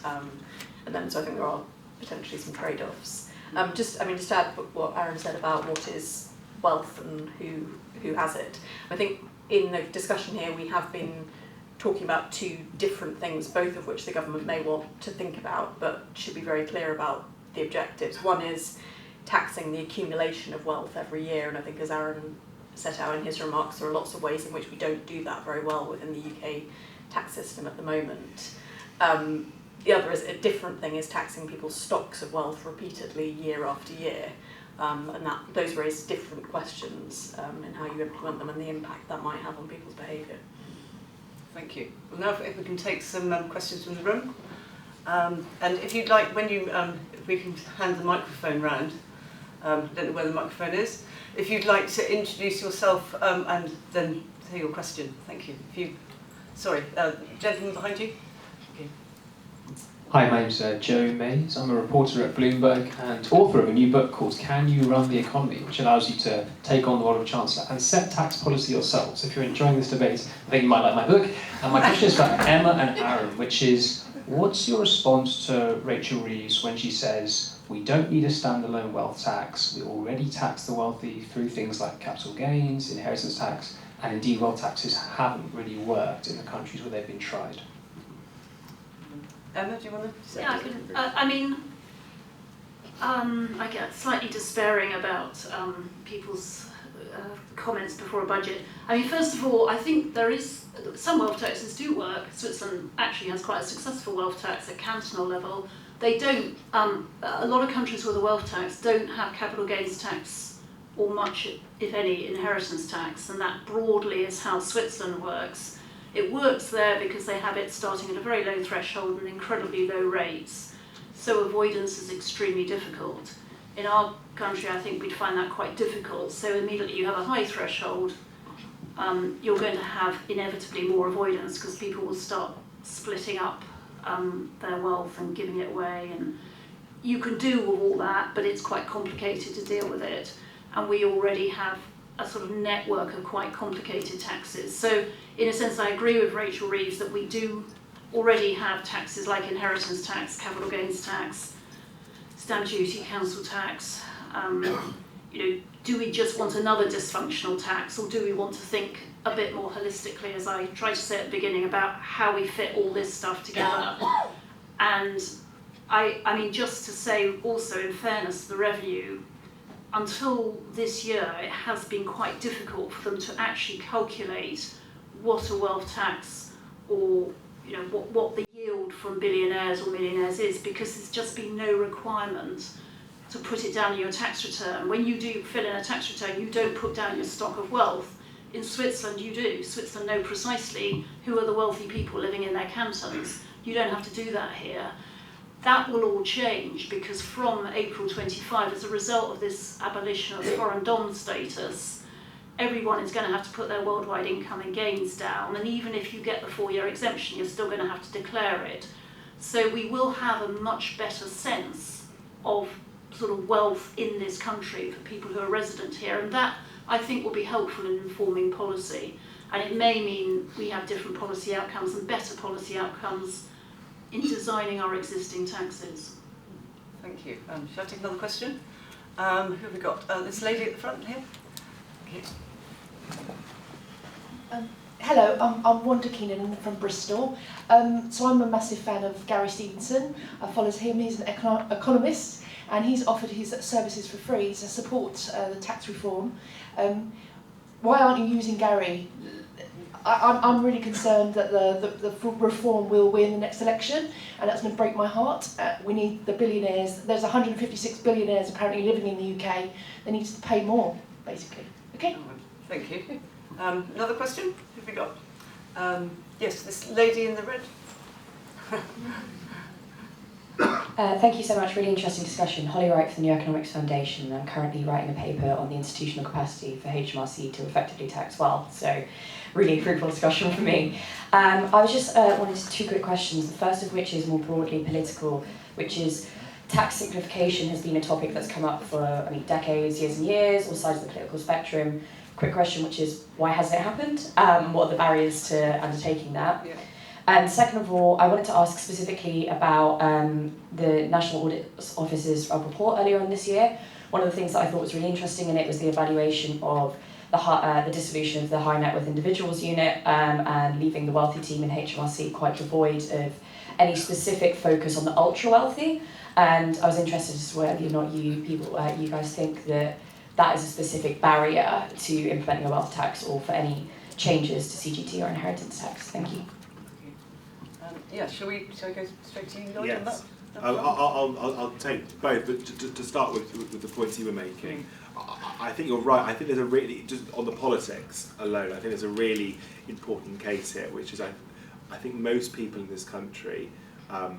And then so I think there are potentially some trade-offs. Just to add what Arun said about what is wealth and who has it. I think in the discussion here we have been talking about two different things, both of which the government may want to think about, but should be very clear about the objectives. One is taxing the accumulation of wealth every year, and I think as Arun set out in his remarks, there are lots of ways in which we don't do that very well within the UK tax system at the moment. The other is a different thing is taxing people's stocks of wealth repeatedly year after year, and those raise different questions in how you implement them and the impact that might have on people's behaviour. Thank you. Well, now if we can take some questions from the room, and if you'd like, when you, if we can hand the microphone round. I don't know where the microphone is. If you'd like to introduce yourself and then say your question, thank you. Sorry, gentleman behind you. Okay. Hi, my name's Joe Mays. I'm a reporter at Bloomberg and author of a new book called Can You Run the Economy, which allows you to take on the role of Chancellor and set tax policy yourself. So if you're enjoying this debate, I think you might like my book. And my question is for Emma and Arun, which is, what's your response to Rachel Reeves when she says, we don't need a standalone wealth tax, we already tax the wealthy through things like capital gains, inheritance tax, and indeed wealth taxes haven't really worked in the countries where they've been tried? Emma, do you want to say? Yeah, I can. I mean, I get slightly despairing about people's comments before a budget. I mean, first of all, I think there is, some wealth taxes do work. Switzerland actually has quite a successful wealth tax at cantonal level. They don't, a lot of countries with a wealth tax don't have capital gains tax or much, if any, inheritance tax, and that broadly is how Switzerland works. It works there because they have it starting at a very low threshold and incredibly low rates. So avoidance is extremely difficult. In our country, I think we'd find that quite difficult. So immediately you have a high threshold, you're going to have inevitably more avoidance because people will start splitting up their wealth and giving it away. And you can do all that, but it's quite complicated to deal with it. And we already have a sort of network of quite complicated taxes. So in a sense, I agree with Rachel Reeves that we do already have taxes like inheritance tax, capital gains tax, stamp duty, council tax. Do we just want another dysfunctional tax, or do we want to think a bit more holistically, as I tried to say at the beginning, about how we fit all this stuff together? And I mean, just to say also, in fairness to the revenue, until this year, it has been quite difficult for them to actually calculate what a wealth tax or what the yield from billionaires or millionaires is, because there's just been no requirement to put it down in your tax return. When you do fill in a tax return, you don't put down your stock of wealth. In Switzerland, you do. Switzerland know precisely who are the wealthy people living in their cantons. You don't have to do that here. That will all change because from April 25, as a result of this abolition of foreign dom status, everyone is going to have to put their worldwide income and gains down, and even if you get the 4-year exemption, you're still going to have to declare it. So we will have a much better sense of sort of wealth in this country for people who are resident here, and that, I think, will be helpful in informing policy. And it may mean we have different policy outcomes and better policy outcomes in designing our existing taxes. Thank you. Shall I take another question? Who have we got? This lady at the front here. Okay. Hello, I'm Wanda Keenan from Bristol. So I'm a massive fan of Gary Stevenson. I follow him, he's an economist, and he's offered his services for free to support the tax reform. Why aren't you using Gary? I'm really concerned that the reform will win the next election, and that's going to break my heart. We need the billionaires. There's 156 billionaires apparently living in the UK. They need to pay more, basically. Okay? Thank you. Another question? Who have we got? Yes, this lady in the red. Thank you so much. Really interesting discussion. Holly Wright from the New Economics Foundation. I'm currently writing a paper on the institutional capacity for HMRC to effectively tax wealth. So, really fruitful discussion for me. I was just wanted 2 quick questions. The first of which is more broadly political, which is tax simplification has been a topic that's come up for decades, years and years, all sides of the political spectrum. Quick question, which is why hasn't it happened? What are the barriers to undertaking that? Yeah. And second of all, I wanted to ask specifically about the National Audit Office's report earlier on this year. One of the things that I thought was really interesting in it was the evaluation of the dissolution of the High Net Worth Individuals Unit and leaving the wealthy team in HMRC quite devoid of any specific focus on the ultra-wealthy. And I was interested as to whether or not you guys think that that is a specific barrier to implementing a wealth tax or for any changes to CGT or inheritance tax. Thank you. Yeah, shall we go straight to you, Lloyd, yes. on that? I'll take both, but to start with the points you were making, I think you're right. I think there's a really, just on the politics alone, I think there's a really important case here, which is I think most people in this country are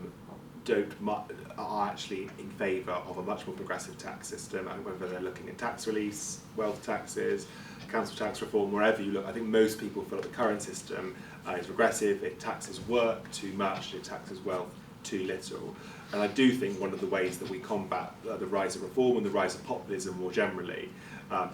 actually in favour of a much more progressive tax system, and whether they're looking at tax release, wealth taxes, council tax reform, wherever you look, I think most people feel that the current system is regressive, it taxes work too much, it taxes wealth too little. And I do think one of the ways that we combat the rise of reform and the rise of populism more generally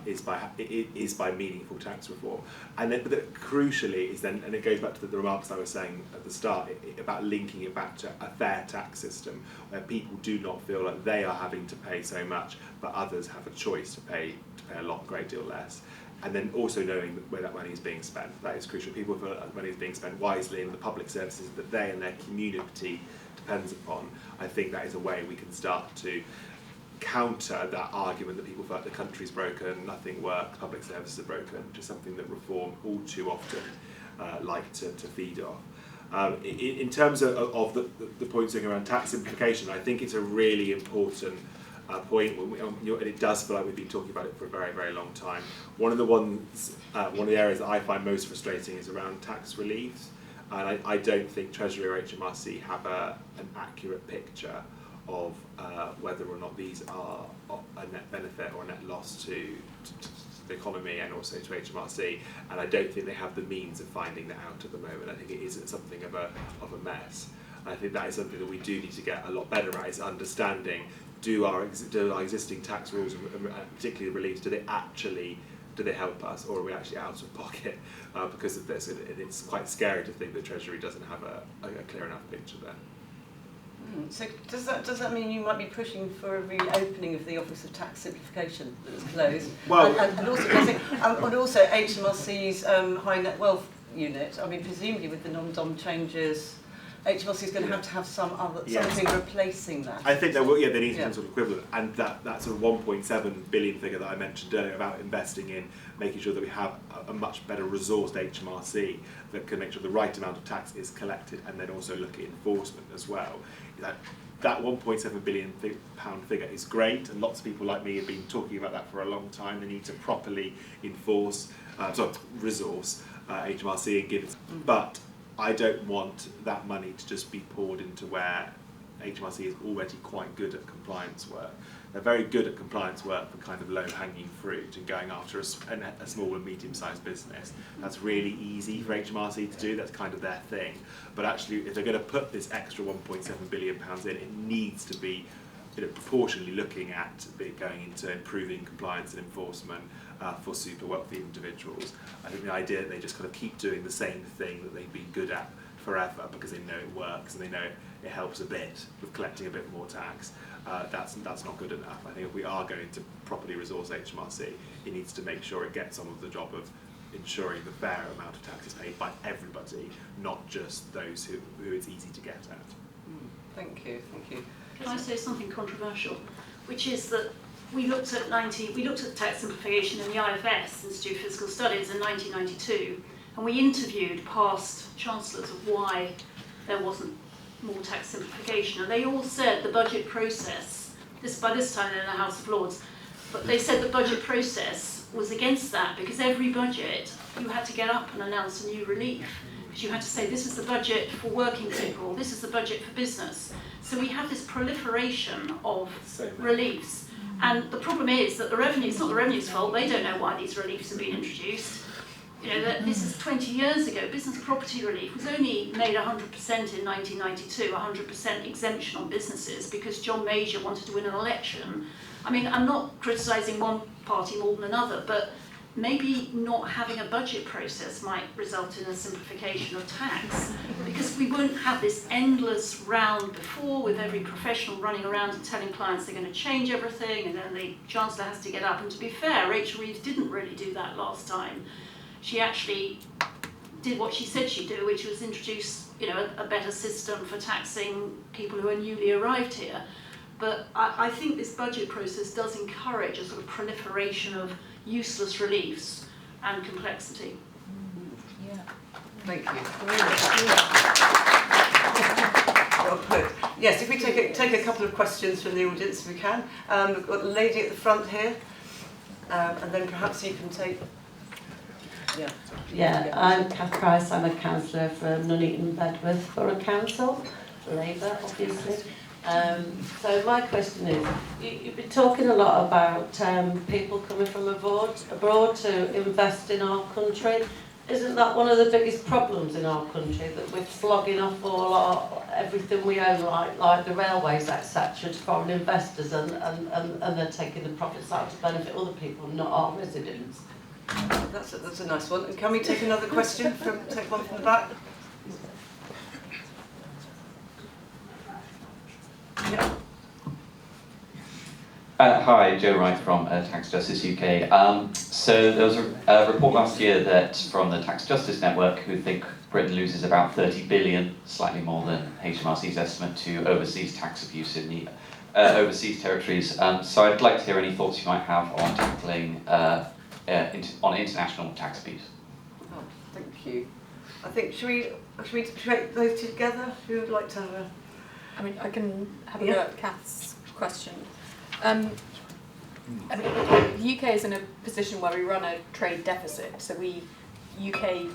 is by meaningful tax reform. And then, crucially is then, and it goes back to the remarks I was saying at the start, about linking it back to a fair tax system where people do not feel like they are having to pay so much, but others have a choice to pay a great deal less. And then also knowing where that money is being spent. That is crucial. People feel that money is being spent wisely in the public services that they and their community depends upon. I think that is a way we can start to counter that argument that people feel like the country's broken, nothing works, public services are broken, which is something that reform all too often like to feed off. In terms of the points around tax simplification, I think it's a really important point, and it does feel like we've been talking about it for a very, very long time. One of the areas that I find most frustrating is around tax reliefs, and I don't think Treasury or HMRC have an accurate picture of whether or not these are a net benefit or a net loss to the economy and also to HMRC, and I don't think they have the means of finding that out at the moment. I think it is something of a mess. I think that is something that we do need to get a lot better at, is understanding, do our existing tax rules, and particularly the reliefs, do they help us, or are we actually out of pocket because of this? It's quite scary to think that Treasury doesn't have a clear enough picture there. So does that mean you might be pushing for a reopening of the Office of Tax Simplification that was closed? Well, and also HMRC's high net wealth unit. I mean, presumably with the non-dom changes, HMRC is going to have something replacing that. I think there will. Yeah, there needs to be some sort of equivalent, and that sort of 1.7 billion figure that I mentioned earlier about investing in making sure that we have a much better resourced HMRC that can make sure the right amount of tax is collected, and then also look at enforcement as well. That 1.7 billion pound figure is great, and lots of people like me have been talking about that for a long time. They need to properly resource HMRC and give it, but I don't want that money to just be poured into where HMRC is already quite good at compliance work. They're very good at compliance work for kind of low-hanging fruit and going after a small and medium-sized business. That's really easy for HMRC to do, that's kind of their thing. But actually, if they're going to put this extra £1.7 billion in, it needs to be proportionally looking at going into improving compliance and enforcement for super wealthy individuals. I think the idea that they just kind of keep doing the same thing that they've been good at forever because they know it works and they know it helps a bit with collecting a bit more tax, that's not good enough. I think if we are going to properly resource HMRC, it needs to make sure it gets on with the job of ensuring the fair amount of tax is paid by everybody, not just those who it's easy to get at. Thank you. Can I say something controversial, which is that we looked at tax simplification in the IFS, Institute of Fiscal Studies, in 1992, and we interviewed past chancellors of why there wasn't more tax simplification, and they all said the budget process, by this time in the House of Lords, but they said the budget process was against that, because every budget you had to get up and announce a new relief, because you had to say this is the budget for working people, this is the budget for business. So we have this proliferation of reliefs, and the problem is that it's not the revenue's fault. They don't know why these reliefs have been introduced. This is 20 years ago. Business property relief was only made 100% in 1992, 100% exemption on businesses, because John Major wanted to win an election. I mean, I'm not criticising one party more than another, but maybe not having a budget process might result in a simplification of tax, because we won't have this endless round before with every professional running around and telling clients they're going to change everything, and then the Chancellor has to get up. And to be fair, Rachel Reeves didn't really do that last time. She actually did what she said she'd do, which was introduce a better system for taxing people who are newly arrived here. But I think this budget process does encourage a sort of proliferation of useless reliefs and complexity. Yeah. Thank you. Well put. Yes, if we take a couple of questions from the audience, if we can. We've got a lady at the front here, and then perhaps you can take. Yeah, I'm Kath Price. I'm a councillor for Nuneaton Bedworth Borough Council, Labour, obviously. So my question is, you've been talking a lot about people coming from abroad to invest in our country. Isn't that one of the biggest problems in our country, that we're flogging off everything we own, like the railways, etc., to foreign investors, and they're taking the profits out to benefit other people, not our residents? That's a nice one. And can we take another question? Take one from the back. Yeah. Hi, Joe Wright from Tax Justice UK. So there was a report last year that from the Tax Justice Network, who think Britain loses about 30 billion, slightly more than HMRC's estimate, to overseas tax abuse in the overseas territories. So I'd like to hear any thoughts you might have on tackling on international tax abuse. Oh, thank you. I think, should we take those two together? Who would like to have a... I mean, I can have a go at Kath's question. I mean, the UK is in a position where we run a trade deficit, so UK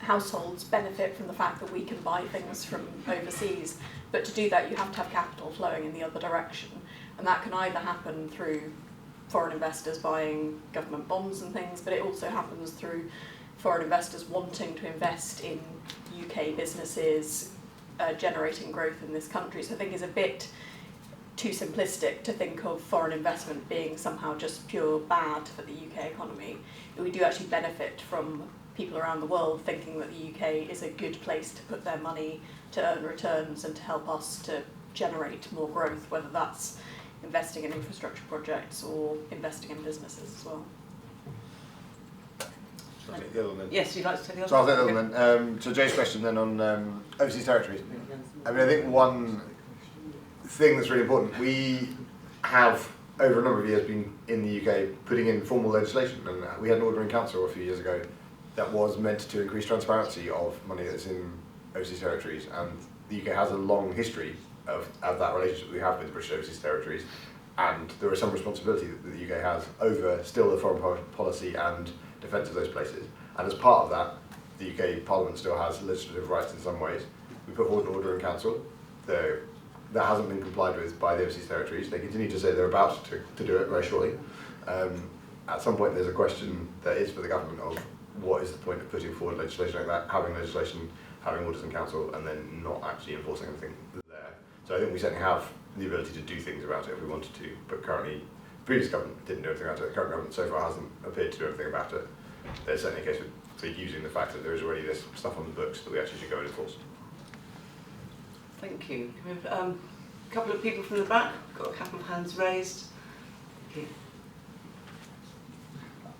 households benefit from the fact that we can buy things from overseas, but to do that you have to have capital flowing in the other direction, and that can either happen through foreign investors buying government bonds and things, but it also happens through foreign investors wanting to invest in UK businesses, generating growth in this country. So I think it's a bit too simplistic to think of foreign investment being somehow just pure bad for the UK economy. But we do actually benefit from people around the world thinking that the UK is a good place to put their money to earn returns and to help us to generate more growth, whether that's investing in infrastructure projects or investing in businesses as well. Shall I take the other one then? Yes, you'd like to take the other So I'll one? take the other one then. So Jay's question then on overseas territories. I mean, I think one thing that's really important, we have over a number of years been in the UK putting in formal legislation, and we had an order in council a few years ago that was meant to increase transparency of money that's in overseas territories, and the UK has a long history of that relationship we have with the British overseas territories, and there is some responsibility that the UK has over still the foreign policy and defence of those places, and as part of that the UK Parliament still has legislative rights in some ways. We put forward an order in council that hasn't been complied with by the overseas territories. They continue to say they're about to do it very shortly. At some point there's a question that is for the government of what is the point of putting forward legislation like that, having legislation, having orders in council, and then not actually enforcing anything there. So I think we certainly have the ability to do things about it if we wanted to, but currently, the previous government didn't do anything about it. The current government so far hasn't appeared to do anything about it. There's certainly a case for using the fact that there is already this stuff on the books that we actually should go and enforce. Thank you. We have a couple of people from the back, got a couple of hands raised. Thank you.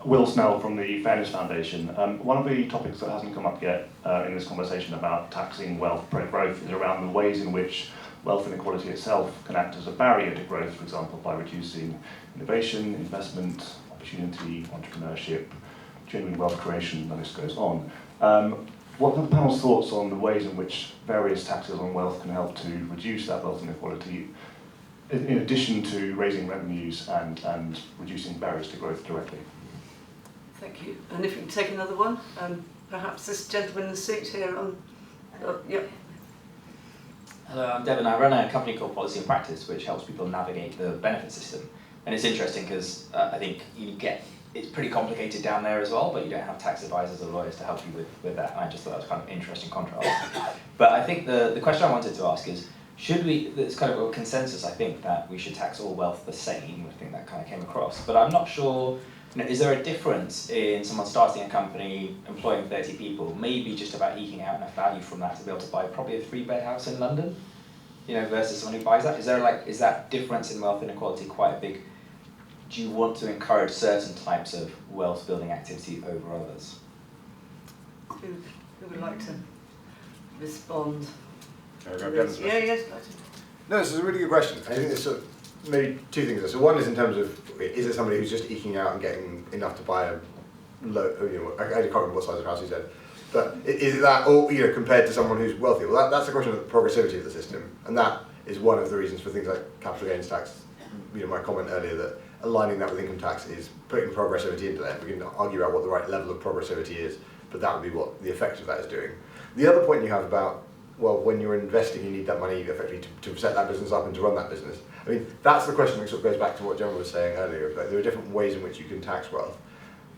Will Snell from the Fairness Foundation. One of the topics that hasn't come up yet in this conversation about taxing wealth growth is around the ways in which wealth inequality itself can act as a barrier to growth, for example, by reducing innovation, investment, opportunity, entrepreneurship, genuine wealth creation, and the list goes on. What are the panel's thoughts on the ways in which various taxes on wealth can help to reduce that wealth inequality, in addition to raising revenues and reducing barriers to growth directly? Thank you. And if you can take another one, perhaps this gentleman in the suit here on... yep. Hello, I'm Devon. I run a company called Policy and Practice, which helps people navigate the benefit system. And it's interesting because I think it's pretty complicated down there as well, but you don't have tax advisors or lawyers to help you with that. And I just thought that was kind of an interesting contrast. But I think the question I wanted to ask is, there's kind of a consensus, I think, that we should tax all wealth the same. I think that kind of came across. But I'm not sure, is there a difference in someone starting a company, employing 30 people, maybe just about eking out enough value from that to be able to buy probably a 3-bed house in London, versus someone who buys that? Is that difference in wealth inequality quite a big? Do you want to encourage certain types of wealth building activity over others? Who would like to respond? Yes. Yes. No, this is a really good question. I think there's sort of maybe two things there. So one is in terms of, is it somebody who's just eking out and getting enough to buy a low, I can't remember what size of house he said, but is it that, or compared to someone who's wealthy? Well, that's a question of the progressivity of the system, and that is one of the reasons for things like capital gains tax. My comment earlier that aligning that with income tax is putting progressivity into that. We can argue about what the right level of progressivity is, but that would be what the effect of that is doing. The other point you have about, well, when you're investing, you need that money effectively to set that business up and to run that business. I mean, that's the question that sort of goes back to what Gemma was saying earlier, but there are different ways in which you can tax wealth.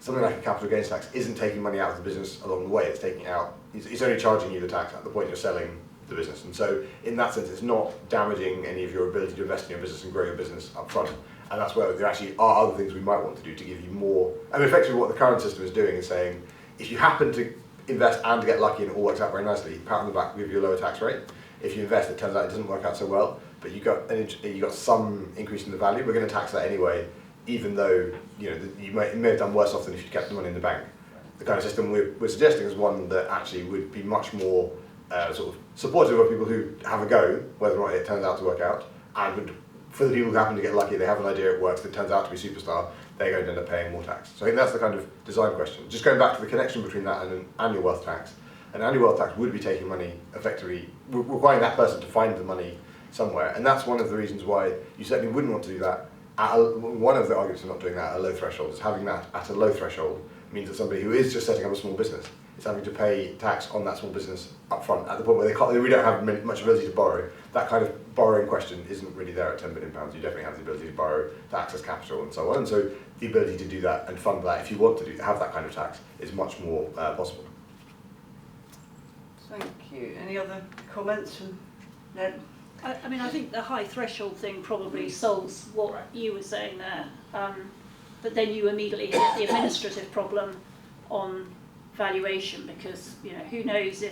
Something like a capital gains tax isn't taking money out of the business along the way, it's only charging you the tax at the point you're selling the business. And so in that sense, it's not damaging any of your ability to invest in your business and grow your business up front. And that's where there actually are other things we might want to do to give you more. I mean, effectively what the current system is doing is saying, if you happen to invest and to get lucky and it all works out very nicely, pat on the back, give you a lower tax rate. If you invest, it turns out it doesn't work out so well, but you got some increase in the value. We're going to tax that anyway, even though you may have done worse off than if you kept the money in the bank. The kind of system we're suggesting is one that actually would be much more sort of supportive of people who have a go, whether or not it turns out to work out, and would for the people who happen to get lucky, they have an idea it works, it turns out to be superstar, they're going to end up paying more tax. So I think that's the kind of design question. Just going back to the connection between that and an annual wealth tax. An annual wealth tax would be taking money, effectively, requiring that person to find the money somewhere. And that's one of the reasons why you certainly wouldn't want to do that. One of the arguments for not doing that at a low threshold is having that at a low threshold means that somebody who is just setting up a small business is having to pay tax on that small business up front at the point where we don't have much ability to borrow. That kind of borrowing question isn't really there at £10 billion. You definitely have the ability to borrow to access capital and so on. And so the ability to do that and fund that, if you want to have that kind of tax, is much more possible. Thank you. Any other comments from Ned? I mean, I think the high threshold thing probably solves what you were saying there, but then you immediately hit the administrative problem on valuation, because who knows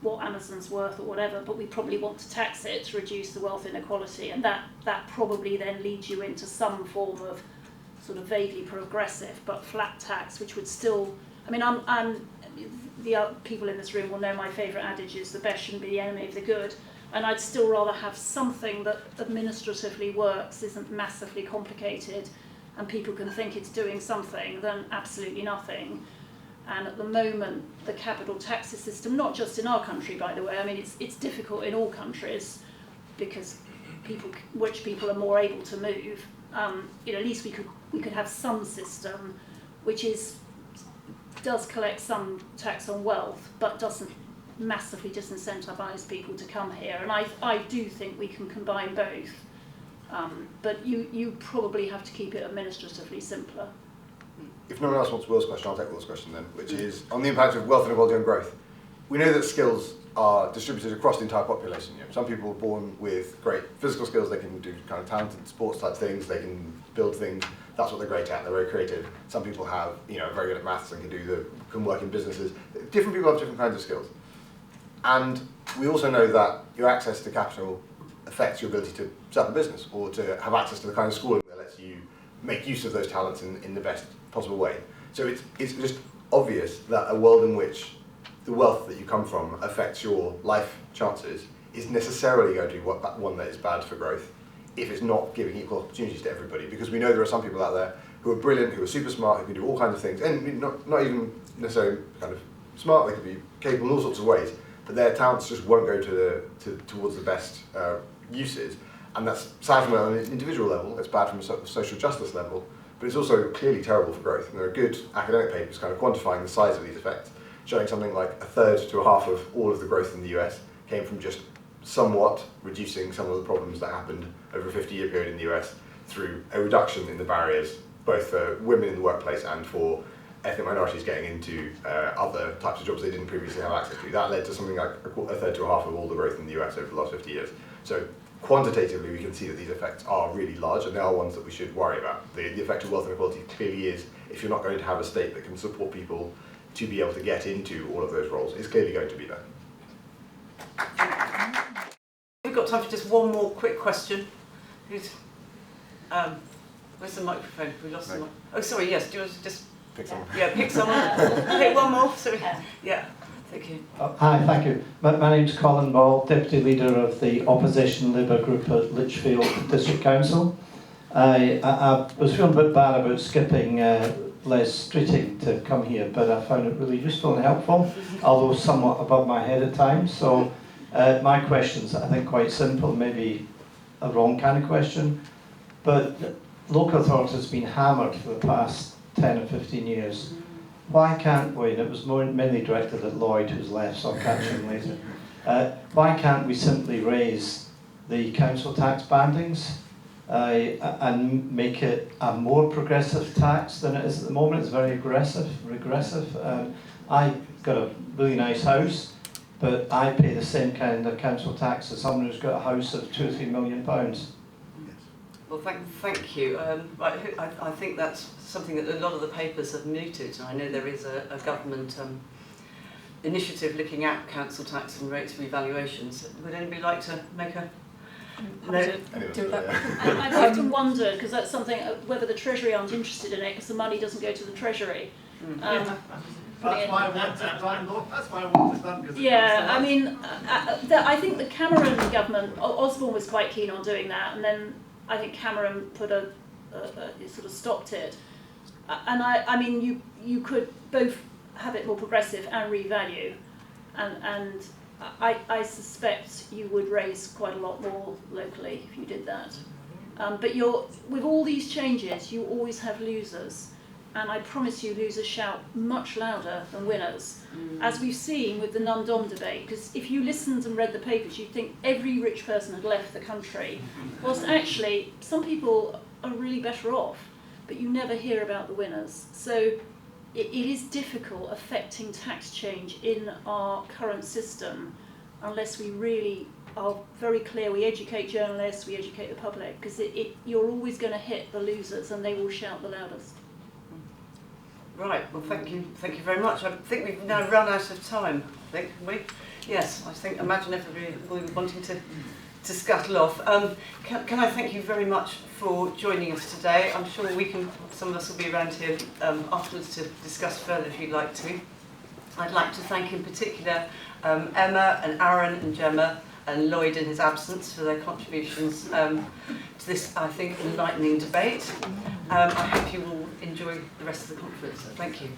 what Amazon's worth or whatever, but we probably want to tax it to reduce the wealth inequality, and that probably then leads you into some form of sort of vaguely progressive but flat tax, which would still, I mean, the people in this room will know my favourite adage is the best shouldn't be the enemy of the good. And I'd still rather have something that administratively works, isn't massively complicated, and people can think it's doing something, than absolutely nothing. And at the moment, the capital taxes system, not just in our country, by the way, I mean, it's difficult in all countries because rich people are more able to move. At least we could have some system which does collect some tax on wealth, but doesn't massively disincentivize people to come here, and I do think we can combine both, but you probably have to keep it administratively simpler. If no one else wants Will's question, I'll take Will's question then, which is on the impact of wealth inequality on growth. We know that skills are distributed across the entire population. Some people are born with great physical skills, they can do kind of talented sports type things, they can build things, that's what they're great at, they're very creative. Some people have, very good at maths and can work in businesses. Different people have different kinds of skills. And we also know that your access to capital affects your ability to set up a business or to have access to the kind of schooling that lets you make use of those talents in the best possible way. So it's just obvious that a world in which the wealth that you come from affects your life chances is necessarily going to be one that is bad for growth if it's not giving equal opportunities to everybody. Because we know there are some people out there who are brilliant, who are super smart, who can do all kinds of things, and not even necessarily kind of smart, they could be capable in all sorts of ways, but their talents just won't go towards the best uses. And that's sad from an individual level, it's bad from a social justice level, but it's also clearly terrible for growth. And there are good academic papers kind of quantifying the size of these effects, showing something like a third to a half of all of the growth in the US came from just somewhat reducing some of the problems that happened over a 50-year period in the US through a reduction in the barriers, both for women in the workplace and for ethnic minorities getting into other types of jobs they didn't previously have access to. That led to something like a third to a half of all the growth in the US over the last 50 years. So quantitatively, we can see that these effects are really large, and they are ones that we should worry about. The effect of wealth inequality clearly is, if you're not going to have a state that can support people to be able to get into all of those roles, it's clearly going to be there. We've got time for just one more quick question. Where's the microphone? We lost the mic. Oh, sorry, yes, do you want to just... Pick someone. Yeah, pick someone. Pick one more, sorry. Yeah, thank you. Hi, thank you. My name's Colin Ball, Deputy Leader of the Opposition Labour Group at Lichfield District Council. I was feeling a bit bad about skipping Les Streeting to come here, but I found it really useful and helpful, although somewhat above my head at times. So my question's, I think, quite simple, maybe a wrong kind of question, but local authorities has been hammered for the past 10 or 15 years. Why can't we, and it was mainly directed at Lloyd, who's left, so I'll catch him later, why can't we simply raise the council tax bandings and make it a more progressive tax than it is at the moment? It's very regressive. I've got a really nice house, but I pay the same kind of council tax as someone who's got a house of £2 or £3 million. Well, thank you. I think that's something that a lot of the papers have mooted. I know there is a government initiative looking at council tax and rates revaluations. Would anybody like to make a... No? Do that. I've often wondered, because that's something, whether the Treasury aren't interested in it, because the money doesn't go to the Treasury. That's why I want this done. Yeah, I mean, I think the Cameron government, Osborne was quite keen on doing that, and then I think Cameron put sort of stopped it. And I mean, you could both have it more progressive and revalue, and I suspect you would raise quite a lot more locally if you did that. But with all these changes, you always have losers. And I promise you, losers shout much louder than winners, as we've seen with the non-dom debate. Because if you listened and read the papers, you'd think every rich person had left the country, whilst actually some people are really better off, but you never hear about the winners. So it is difficult affecting tax change in our current system unless we really are very clear. We educate journalists, we educate the public, because you're always going to hit the losers and they will shout the loudest. Right, well thank you very much. I think we've now run out of time, Yes, imagine everybody will be wanting to scuttle off. Can I thank you very much for joining us today. I'm sure some of us will be around here afterwards to discuss further if you'd like to. I'd like to thank in particular Emma and Arun and Gemma and Lloyd in his absence for their contributions to this, I think, enlightening debate. I hope you will enjoy the rest of the conference. Thank you.